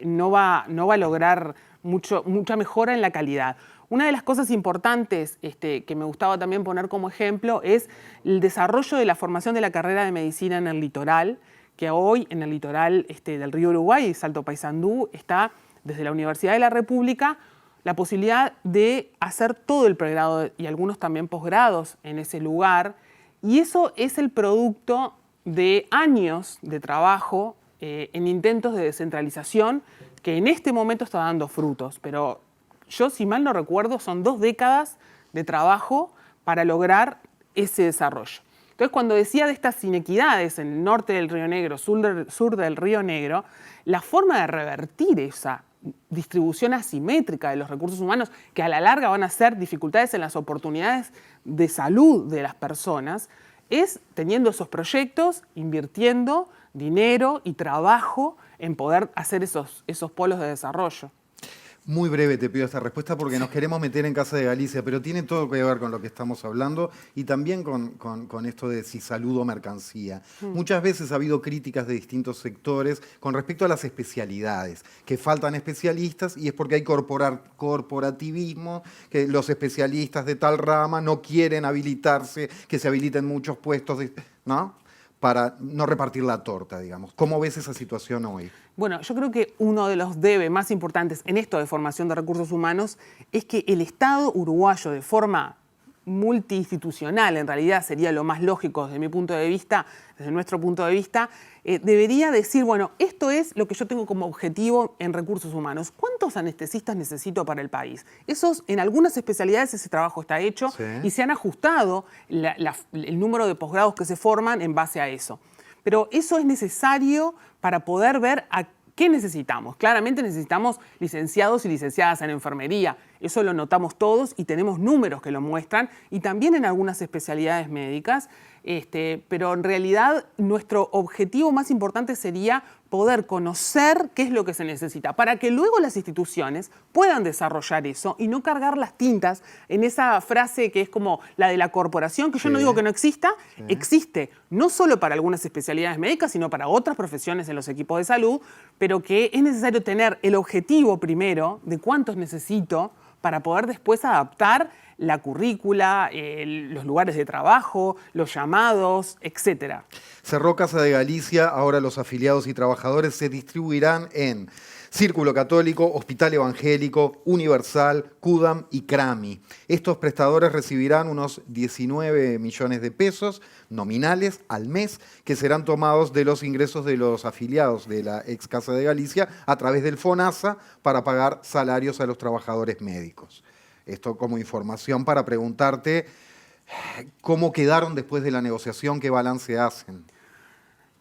no va a lograr mucha mejora en la calidad. Una de las cosas importantes que me gustaba también poner como ejemplo es el desarrollo de la formación de la carrera de medicina en el litoral, que hoy en el litoral del río Uruguay, Salto Paysandú, está desde la Universidad de la República la posibilidad de hacer todo el pregrado y algunos también posgrados en ese lugar, y eso es el producto de años de trabajo en intentos de descentralización que en este momento está dando frutos, pero yo, si mal no recuerdo, son 2 décadas de trabajo para lograr ese desarrollo. Entonces, cuando decía de estas inequidades en el norte del Río Negro, sur del Río Negro, la forma de revertir esa distribución asimétrica de los recursos humanos, que a la larga van a ser dificultades en las oportunidades de salud de las personas, es teniendo esos proyectos, invirtiendo dinero y trabajo en poder hacer esos polos de desarrollo. Muy breve te pido esta respuesta porque nos queremos meter en Casa de Galicia, pero tiene todo que ver con lo que estamos hablando y también con esto de si salud o mercancía. Muchas veces ha habido críticas de distintos sectores con respecto a las especialidades, que faltan especialistas y es porque hay corporativismo, que los especialistas de tal rama no quieren habilitarse, que se habiliten muchos puestos, ¿no? Para no repartir la torta, digamos. ¿Cómo ves esa situación hoy? Bueno, yo creo que uno de los debes más importantes en esto de formación de recursos humanos es que el Estado uruguayo, de forma multiinstitucional, en realidad sería lo más lógico desde mi punto de vista, desde nuestro punto de vista, debería decir, bueno, esto es lo que yo tengo como objetivo en recursos humanos. ¿Cuántos anestesistas necesito para el país? En algunas especialidades ese trabajo está hecho y se han ajustado el número de posgrados que se forman en base a eso. Pero eso es necesario para poder ver a qué necesitamos. Claramente necesitamos licenciados y licenciadas en enfermería. Eso lo notamos todos y tenemos números que lo muestran y también en algunas especialidades médicas. Pero en realidad nuestro objetivo más importante sería poder conocer qué es lo que se necesita para que luego las instituciones puedan desarrollar eso y no cargar las tintas en esa frase que es como la de la corporación, que yo no digo que no exista, existe no solo para algunas especialidades médicas, sino para otras profesiones en los equipos de salud, pero que es necesario tener el objetivo primero de cuántos necesito para poder después adaptar la currícula, los lugares de trabajo, los llamados, etc. Cerró Casa de Galicia, ahora los afiliados y trabajadores se distribuirán en Círculo Católico, Hospital Evangélico, Universal, CUDAM y CRAMI. Estos prestadores recibirán unos 19 millones de pesos nominales al mes que serán tomados de los ingresos de los afiliados de la ex Casa de Galicia a través del FONASA para pagar salarios a los trabajadores médicos. Esto como información para preguntarte cómo quedaron después de la negociación, qué balance hacen.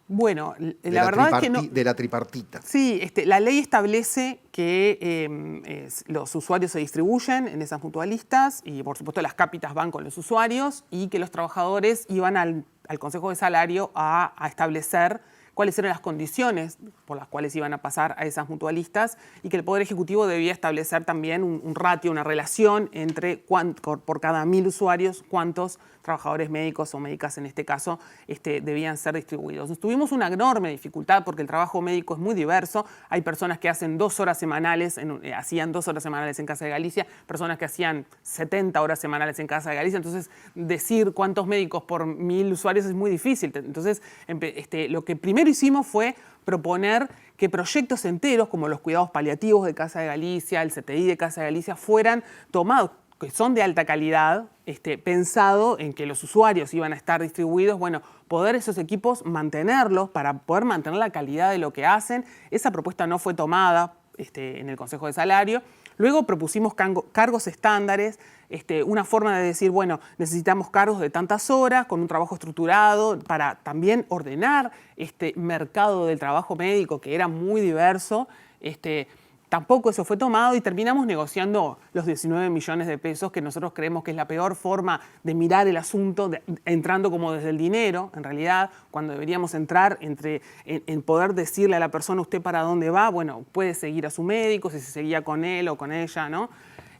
Bueno, la verdad es que no. De la tripartita. Sí, la ley establece que los usuarios se distribuyen en esas mutualistas y, por supuesto, las cápitas van con los usuarios y que los trabajadores iban al Consejo de Salario a establecer cuáles eran las condiciones por las cuales iban a pasar a esas mutualistas y que el Poder Ejecutivo debía establecer también un ratio, una relación entre por cada 1000 usuarios, cuántos trabajadores médicos o médicas en este caso debían ser distribuidos. Tuvimos una enorme dificultad porque el trabajo médico es muy diverso. Hay personas que hacen 2 horas semanales, hacían 2 horas semanales en Casa de Galicia, personas que hacían 70 horas semanales en Casa de Galicia. Entonces, decir cuántos médicos por 1000 usuarios es muy difícil. Entonces, lo que primero hicimos fue proponer que proyectos enteros como los cuidados paliativos de Casa de Galicia, el CTI de Casa de Galicia fueran tomados, que son de alta calidad, pensado en que los usuarios iban a estar distribuidos, bueno, poder esos equipos mantenerlos para poder mantener la calidad de lo que hacen. Esa propuesta no fue tomada en el Consejo de Salario. Luego propusimos cargos estándares, una forma de decir, bueno, necesitamos cargos de tantas horas, con un trabajo estructurado, para también ordenar este mercado del trabajo médico, que era muy diverso. Tampoco eso fue tomado y terminamos negociando los 19 millones de pesos, que nosotros creemos que es la peor forma de mirar el asunto, entrando como desde el dinero, en realidad, cuando deberíamos entrar en poder decirle a la persona usted para dónde va, bueno, puede seguir a su médico, si se seguía con él o con ella, ¿no?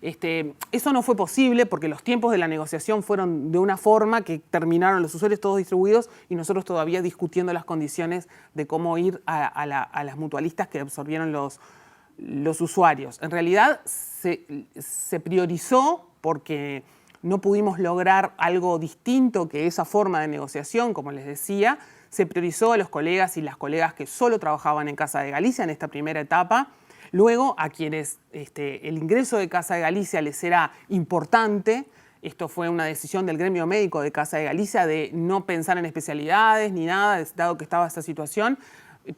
Eso no fue posible porque los tiempos de la negociación fueron de una forma que terminaron los usuarios todos distribuidos y nosotros todavía discutiendo las condiciones de cómo ir a las mutualistas que absorbieron los usuarios. En realidad se priorizó porque no pudimos lograr algo distinto que esa forma de negociación, como les decía. Se priorizó a los colegas y las colegas que solo trabajaban en Casa de Galicia en esta primera etapa. Luego, a quienes el ingreso de Casa de Galicia les era importante, esto fue una decisión del gremio médico de Casa de Galicia de no pensar en especialidades ni nada, dado que estaba esta situación,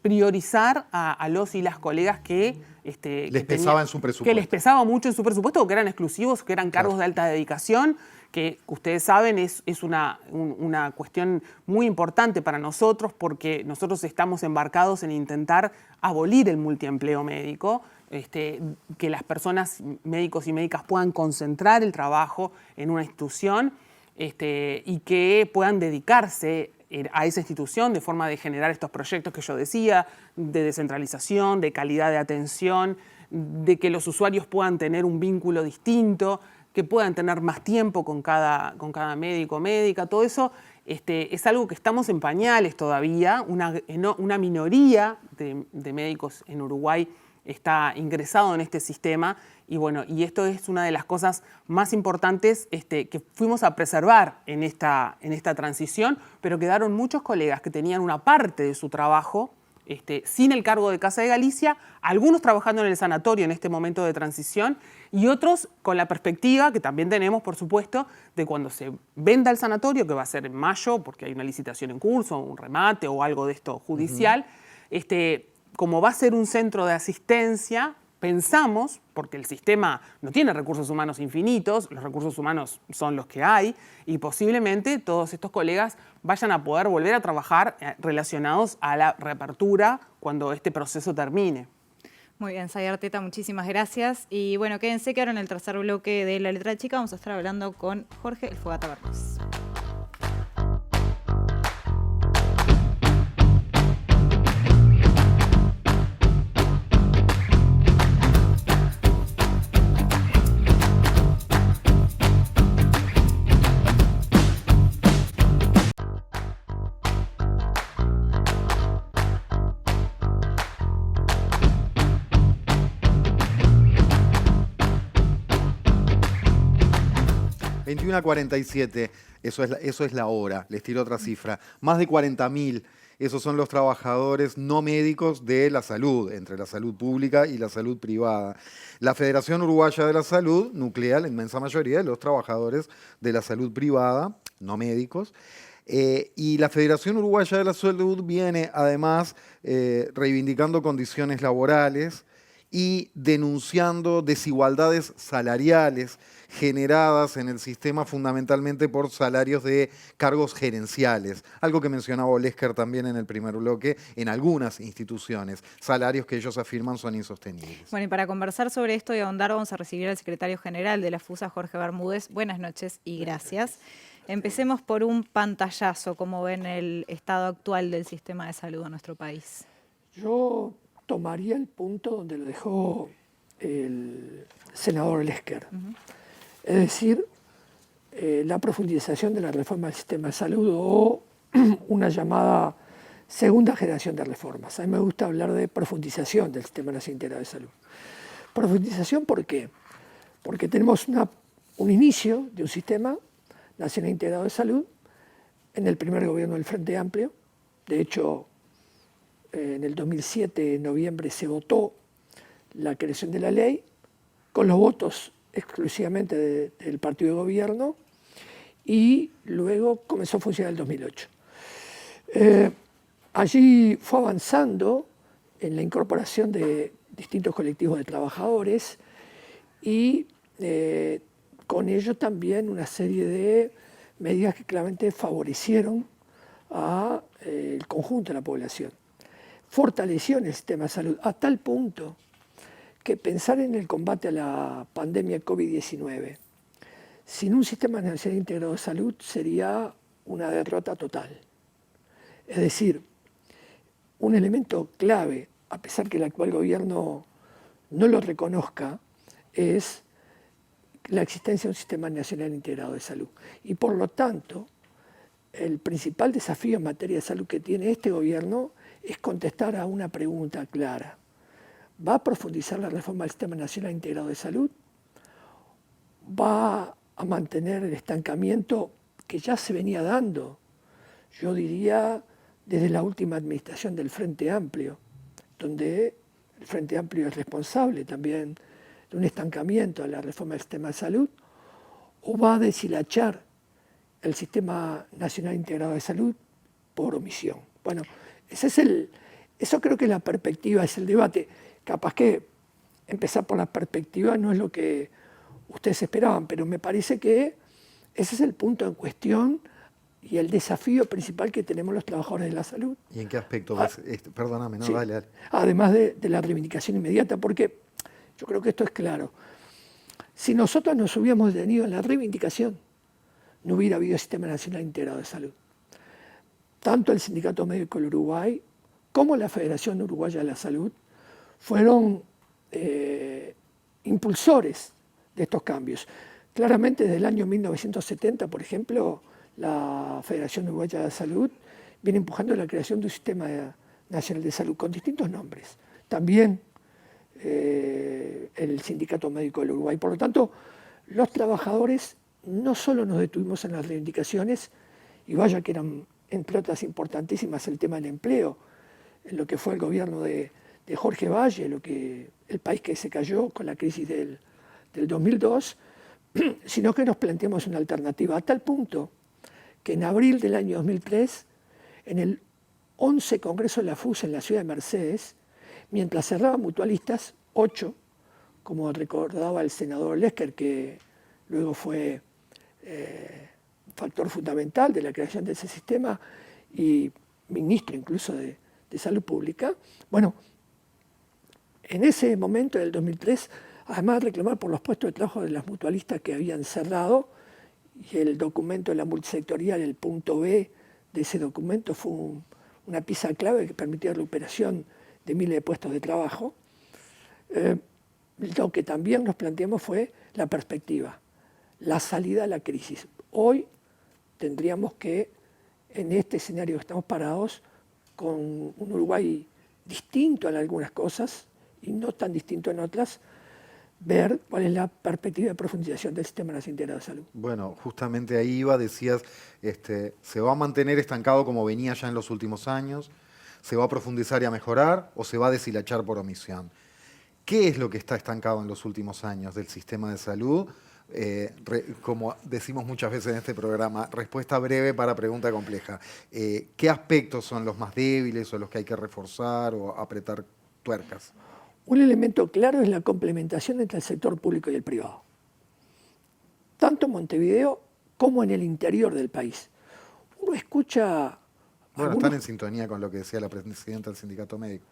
priorizar a los y las colegas que les pesaba en su presupuesto. Que les pesaba mucho en su presupuesto, que eran exclusivos, que eran cargos de alta dedicación, que ustedes saben es una cuestión muy importante para nosotros porque nosotros estamos embarcados en intentar abolir el multiempleo médico, que las personas, médicos y médicas, puedan concentrar el trabajo en una institución y que puedan dedicarse a esa institución de forma de generar estos proyectos que yo decía, de descentralización, de calidad de atención, de que los usuarios puedan tener un vínculo distinto, que puedan tener más tiempo con cada médico o médica. Todo eso es algo que estamos en pañales todavía. Una minoría de médicos en Uruguay está ingresado en este sistema y bueno, y esto es una de las cosas más importantes que fuimos a preservar en esta transición, pero quedaron muchos colegas que tenían una parte de su trabajo sin el cargo de Casa de Galicia, algunos trabajando en el sanatorio en este momento de transición y otros con la perspectiva que también tenemos, por supuesto, de cuando se venda el sanatorio, que va a ser en mayo, porque hay una licitación en curso, un remate o algo de esto judicial, como va a ser un centro de asistencia, pensamos, porque el sistema no tiene recursos humanos infinitos, los recursos humanos son los que hay, y posiblemente todos estos colegas vayan a poder volver a trabajar relacionados a la reapertura cuando este proceso termine. Muy bien, Sayar Teta, muchísimas gracias. Y bueno, quédense que ahora en el tercer bloque de La Letra Chica vamos a estar hablando con Jorge El Fogata Barros. A 47, eso es la hora, les tiro otra cifra. Más de 40.000, esos son los trabajadores no médicos de la salud, entre la salud pública y la salud privada. La Federación Uruguaya de la Salud nuclea la inmensa mayoría de los trabajadores de la salud privada, no médicos. Y la Federación Uruguaya de la Salud viene además reivindicando condiciones laborales y denunciando desigualdades salariales generadas en el sistema fundamentalmente por salarios de cargos gerenciales, algo que mencionaba Olesker también en el primer bloque, en algunas instituciones, salarios que ellos afirman son insostenibles. Bueno, y para conversar sobre esto y ahondar vamos a recibir al secretario general de la FUSA, Jorge Bermúdez. Buenas noches y gracias. Empecemos por un pantallazo, ¿cómo ven el estado actual del sistema de salud en nuestro país? Yo tomaría el punto donde lo dejó el senador Olesker. Es decir, la profundización de la reforma del sistema de salud o una llamada segunda generación de reformas. A mí me gusta hablar de profundización del Sistema Nacional Integrado de Salud. Profundización, ¿por qué? Porque tenemos un inicio de un Sistema Nacional Integrado de Salud en el primer gobierno del Frente Amplio. De hecho, en el 2007, en noviembre, se votó la creación de la ley con los votos exclusivamente del partido de gobierno y luego comenzó a funcionar en el 2008. Allí fue avanzando en la incorporación de distintos colectivos de trabajadores y con ello también una serie de medidas que claramente favorecieron al conjunto de la población. Fortaleció el sistema de salud a tal punto que pensar en el combate a la pandemia COVID-19 sin un Sistema Nacional Integrado de Salud sería una derrota total. Es decir, un elemento clave, a pesar que el actual gobierno no lo reconozca, es la existencia de un Sistema Nacional Integrado de Salud. Y por lo tanto, el principal desafío en materia de salud que tiene este gobierno es contestar a una pregunta clara. ¿Va a profundizar la reforma del Sistema Nacional Integrado de Salud? ¿Va a mantener el estancamiento que ya se venía dando, yo diría, desde la última administración del Frente Amplio, donde el Frente Amplio es responsable también de un estancamiento de la reforma del sistema de salud? ¿O va a deshilachar el Sistema Nacional Integrado de Salud por omisión? Bueno, eso creo que es la perspectiva, es el debate. Capaz que empezar por la perspectiva no es lo que ustedes esperaban, pero me parece que ese es el punto en cuestión y el desafío principal que tenemos los trabajadores de la salud. ¿Y en qué aspecto ves? Perdóname, no, sí. Dale. Además de la reivindicación inmediata, porque yo creo que esto es claro. Si nosotros nos hubiéramos detenido en la reivindicación, no hubiera habido Sistema Nacional Integrado de Salud. tanto el Sindicato Médico del Uruguay como la Federación Uruguaya de la Salud fueron impulsores de estos cambios. Claramente desde el año 1970, por ejemplo, la Federación Uruguaya de la Salud viene empujando la creación de un sistema nacional de salud con distintos nombres. También el Sindicato Médico del Uruguay. Por lo tanto, los trabajadores no solo nos detuvimos en las reivindicaciones, y vaya que eran entre otras importantísimas el tema del empleo, en lo que fue el gobierno de Jorge Valle, el país que se cayó con la crisis del 2002, sino que nos planteamos una alternativa, a tal punto que en abril del año 2003, en el 11 Congreso de la FUS en la ciudad de Mercedes, mientras cerraban mutualistas, 8, como recordaba el senador Lesker, que luego fue factor fundamental de la creación de ese sistema y ministro incluso de Salud Pública. Bueno, en ese momento del 2003, además de reclamar por los puestos de trabajo de las mutualistas que habían cerrado, y el documento de la multisectorial, el punto B de ese documento, fue una pieza clave que permitía la recuperación de miles de puestos de trabajo, lo que también nos planteamos fue la perspectiva, la salida a la crisis. Hoy tendríamos que, en este escenario que estamos parados, con un Uruguay distinto en algunas cosas y no tan distinto en otras, ver cuál es la perspectiva de profundización del Sistema Nacional Integrado de Salud. Bueno, justamente ahí iba, decías, ¿se va a mantener estancado como venía ya en los últimos años? ¿Se va a profundizar y a mejorar o se va a deshilachar por omisión? ¿Qué es lo que está estancado en los últimos años del sistema de salud? Como decimos muchas veces en este programa, respuesta breve para pregunta compleja. ¿Qué aspectos son los más débiles o los que hay que reforzar o apretar tuercas? Un elemento claro es la complementación entre el sector público y el privado, tanto en Montevideo como en el interior del país. Uno escucha... Bueno, están en sintonía con lo que decía la presidenta del Sindicato Médico.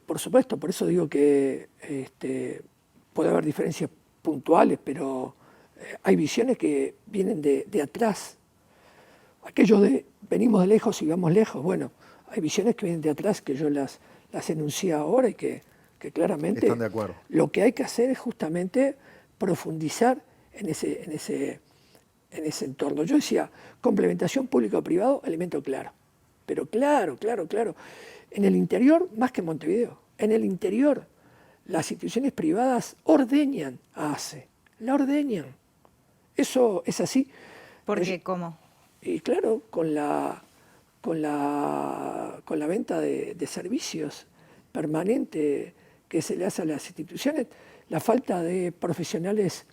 Por supuesto, por eso digo que puede haber diferencias puntuales, pero hay visiones que vienen de atrás. Aquello de venimos de lejos y vamos lejos, bueno, hay visiones que vienen de atrás que yo las enuncié ahora y que claramente están de acuerdo. Lo que hay que hacer es justamente profundizar en ese entorno. Yo decía, complementación público-privado, elemento claro. Pero claro. En el interior, más que en Montevideo, en el interior, las instituciones privadas ordeñan a ACE, la ordeñan. Eso es así. ¿Por qué? ¿Cómo? Y claro, con la venta de servicios permanente que se le hace a las instituciones, la falta de profesionales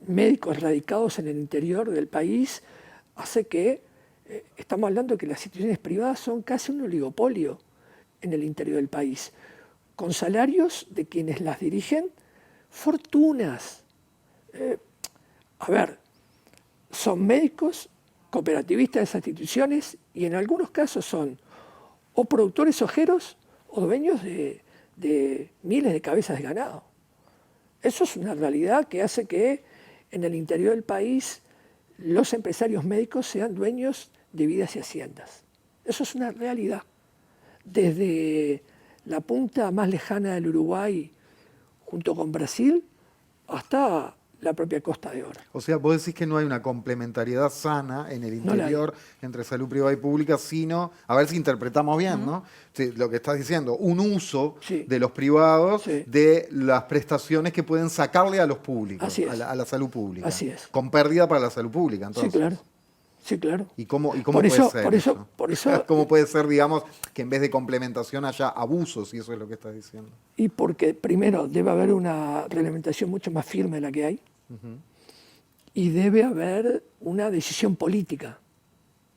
médicos radicados en el interior del país hace que estamos hablando de que las instituciones privadas son casi un oligopolio en el interior del país, con salarios de quienes las dirigen, fortunas. Son médicos cooperativistas de esas instituciones y en algunos casos son o productores ojeros o dueños de miles de cabezas de ganado. Eso es una realidad que hace que en el interior del país los empresarios médicos sean dueños de vidas y haciendas. Eso es una realidad. Desde la punta más lejana del Uruguay, junto con Brasil, hasta la propia Costa de Oro. O sea, vos decís que no hay una complementariedad sana en el interior entre salud privada y pública, sino, a ver si interpretamos bien, ¿no? Sí, lo que estás diciendo, un uso de los privados de las prestaciones que pueden sacarle a los públicos, a la salud pública. Así es. Con pérdida para la salud pública, entonces. Sí, claro. ¿Y cómo puede ser eso? ¿Cómo puede ser, digamos, que en vez de complementación haya abusos, si eso es lo que estás diciendo? Y porque, primero, debe haber una reglamentación mucho más firme de la que hay, y debe haber una decisión política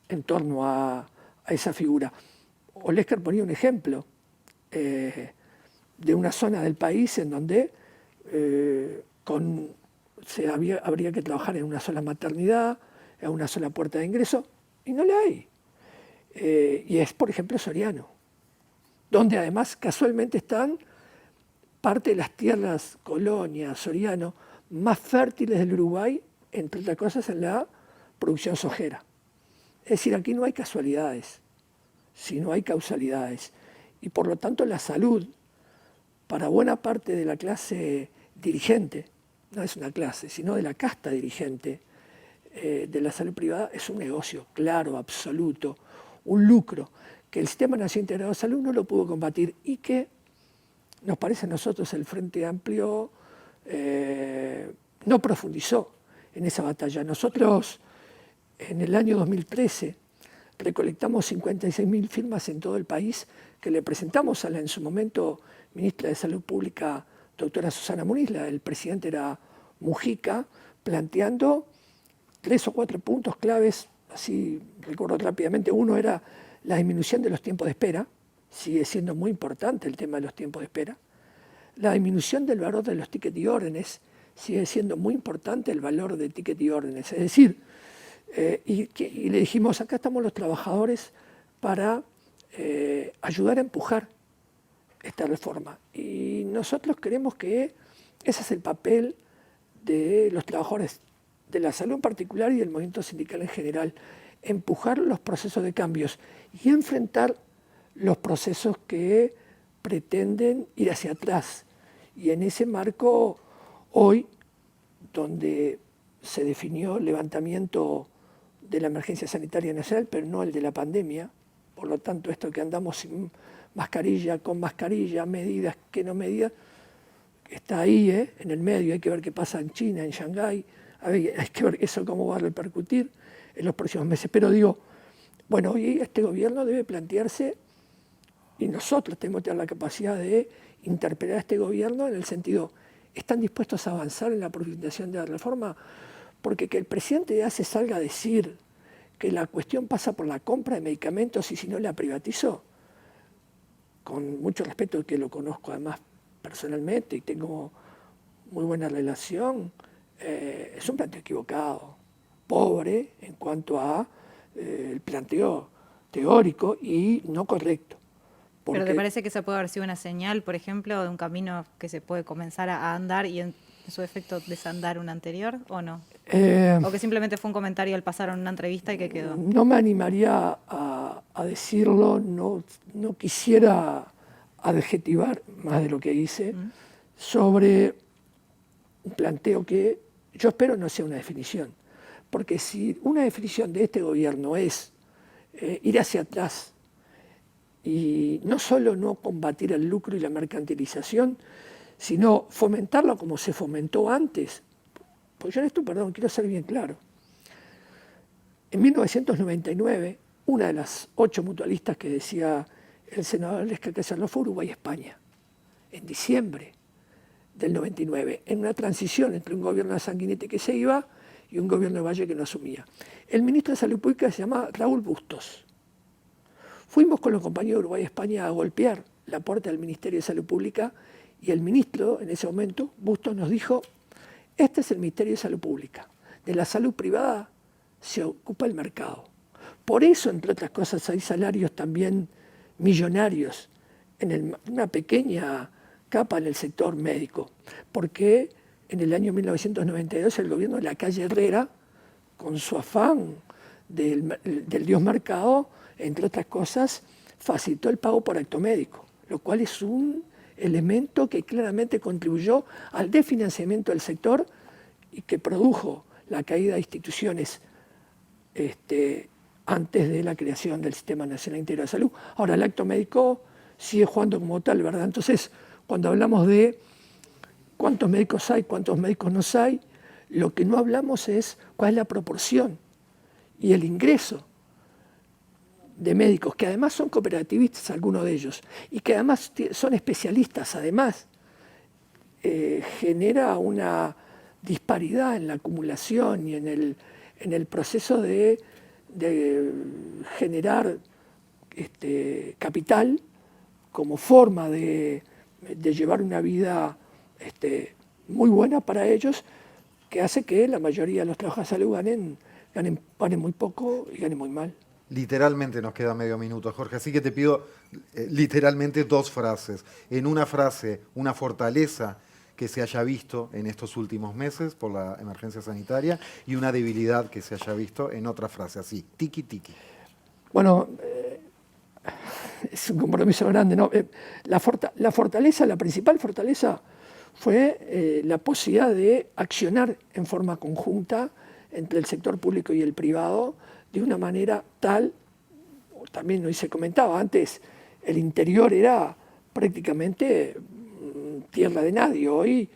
en torno a esa figura. Olesker ponía un ejemplo de una zona del país en donde habría que trabajar en una sola maternidad, en una sola puerta de ingreso, y no la hay. Y es, por ejemplo, Soriano, donde además casualmente están parte de las tierras, Colonia, Soriano, más fértiles del Uruguay, entre otras cosas en la producción sojera. Es decir, aquí no hay casualidades. si no hay causalidades. Y por lo tanto la salud, para buena parte de la clase dirigente, no es una clase, sino de la casta dirigente de la salud privada, es un negocio claro, absoluto, un lucro, que el Sistema Nacional Integrado de Salud no lo pudo combatir y que nos parece a nosotros el Frente Amplio no profundizó en esa batalla. Nosotros en el año 2013 recolectamos 56.000 firmas en todo el país que le presentamos a la en su momento ministra de Salud Pública, doctora Susana Muniz, el presidente era Mujica, planteando 3 o 4 puntos claves, así recuerdo rápidamente. Uno era la disminución de los tiempos de espera, sigue siendo muy importante el tema de los tiempos de espera. La disminución del valor de los tickets y órdenes, sigue siendo muy importante el valor de tickets y órdenes. Es decir, y le dijimos, acá estamos los trabajadores para ayudar a empujar esta reforma. Y nosotros creemos que ese es el papel de los trabajadores de la salud en particular y del movimiento sindical en general, empujar los procesos de cambios y enfrentar los procesos que pretenden ir hacia atrás. Y en ese marco, hoy, donde se definió el levantamiento de la emergencia sanitaria nacional, pero no el de la pandemia, por lo tanto, esto que andamos sin mascarilla, con mascarilla, medidas, que no medidas, está ahí, en el medio. Hay que ver qué pasa en China, en Shanghái, hay que ver eso cómo va a repercutir en los próximos meses. Pero digo, bueno, hoy este gobierno debe plantearse, y nosotros tenemos que tener la capacidad de interpelar a este gobierno en el sentido, ¿están dispuestos a avanzar en la profundización de la reforma? Porque que el presidente de ACE salga a decir que la cuestión pasa por la compra de medicamentos y si no la privatizó, con mucho respeto, que lo conozco además personalmente y tengo muy buena relación, es un planteo equivocado, pobre en cuanto a el planteo teórico y no correcto. ¿Pero te parece que esa puede haber sido una señal, por ejemplo, de un camino que se puede comenzar a andar y en su efecto desandar un anterior, o no? ¿O que simplemente fue un comentario al pasar en una entrevista y que quedó? No me animaría a decirlo, no quisiera adjetivar más de lo que hice sobre un planteo que yo espero no sea una definición. Porque si una definición de este gobierno es ir hacia atrás y no solo no combatir el lucro y la mercantilización, sino fomentarlo como se fomentó antes. Pues yo en esto, perdón, quiero ser bien claro. En 1999, una de las 8 mutualistas que decía el senador Lesca que hacerlo fue Uruguay y España, en diciembre del 99, en una transición entre un gobierno de Sanguinetti que se iba y un gobierno de Valle que no asumía. El ministro de Salud Pública se llama Raúl Bustos. Fuimos con los compañeros de Uruguay y España a golpear la puerta del Ministerio de Salud Pública y el ministro, en ese momento, Bustos, nos dijo, este es el Ministerio de Salud Pública. De la salud privada se ocupa el mercado. Por eso, entre otras cosas, hay salarios también millonarios en una pequeña capa en el sector médico. Porque en el año 1992 el gobierno de la calle Herrera, con su afán del Dios mercado, entre otras cosas, facilitó el pago por acto médico, lo cual es un elemento que claramente contribuyó al desfinanciamiento del sector y que produjo la caída de instituciones antes de la creación del Sistema Nacional Integrado de Salud. Ahora, el acto médico sigue jugando como tal, ¿verdad? Entonces, cuando hablamos de cuántos médicos hay, cuántos médicos no hay, lo que no hablamos es cuál es la proporción y el ingreso de médicos, que además son cooperativistas, algunos de ellos, y que además son especialistas, además, genera una disparidad en la acumulación y en el proceso de generar capital como forma de llevar una vida muy buena para ellos, que hace que la mayoría de los trabajadores de salud ganen muy poco y ganen muy mal. Literalmente nos queda medio minuto, Jorge, así que te pido literalmente 2 frases. En una frase, una fortaleza que se haya visto en estos últimos meses por la emergencia sanitaria y una debilidad que se haya visto en otra frase, así, tiki tiki. Bueno, es un compromiso grande, ¿no? La fortaleza, la principal fortaleza fue la posibilidad de accionar en forma conjunta entre el sector público y el privado de una manera tal, también hoy se comentaba antes, el interior era prácticamente tierra de nadie. Hoy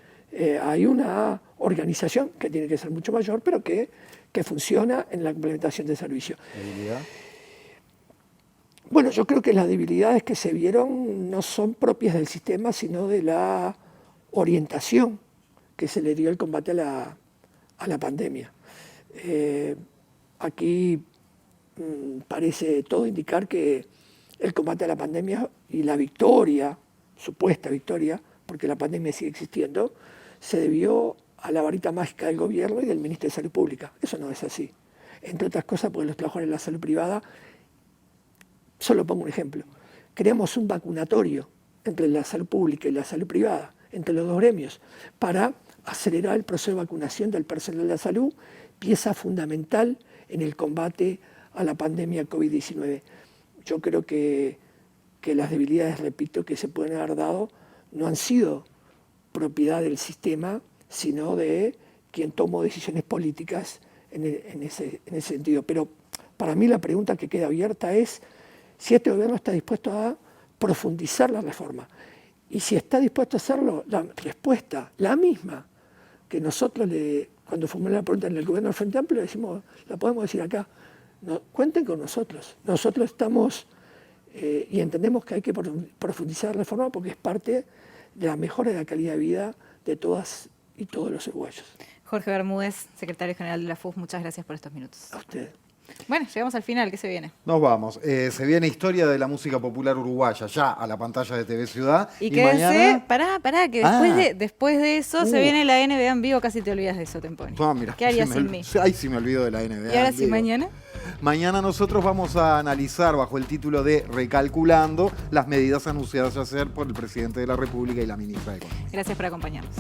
hay una organización que tiene que ser mucho mayor, pero que funciona en la implementación del servicio. ¿Debilidad? Bueno, yo creo que las debilidades que se vieron no son propias del sistema, sino de la orientación que se le dio al combate a la pandemia. Aquí parece todo indicar que el combate a la pandemia y la victoria, supuesta victoria, porque la pandemia sigue existiendo, se debió a la varita mágica del gobierno y del ministro de Salud Pública. Eso no es así. Entre otras cosas porque los trabajadores de la salud privada, solo pongo un ejemplo, creamos un vacunatorio entre la salud pública y la salud privada, entre los dos gremios, para acelerar el proceso de vacunación del personal de la salud, pieza fundamental en el combate a la pandemia COVID-19. Yo creo que las debilidades, repito, que se pueden haber dado no han sido propiedad del sistema, sino de quien tomó decisiones políticas en ese sentido. Pero para mí la pregunta que queda abierta es si este gobierno está dispuesto a profundizar la reforma. Y si está dispuesto a hacerlo, la respuesta, la misma que nosotros, cuando formulamos la pregunta en el gobierno del Frente Amplio, decimos, la podemos decir acá, no, cuenten con nosotros. Nosotros estamos y entendemos que hay que profundizar la reforma porque es parte de la mejora de la calidad de vida de todas y todos los uruguayos. Jorge Bermúdez, secretario general de la FUS, muchas gracias por estos minutos. A usted. Bueno, llegamos al final, ¿qué se viene? Nos vamos. Se viene Historia de la Música Popular Uruguaya, ya a la pantalla de TV Ciudad. Y quédense, mañana... pará, que después de eso se viene la NBA en vivo, casi te olvidas de eso, Temponi. Mira, ¿Qué harías sin mí? Ay, sí me olvido de la NBA. ¿Y ahora sí mañana? Mañana nosotros vamos a analizar, bajo el título de Recalculando, las medidas anunciadas ayer por el presidente de la República y la ministra de Economía. Gracias por acompañarnos.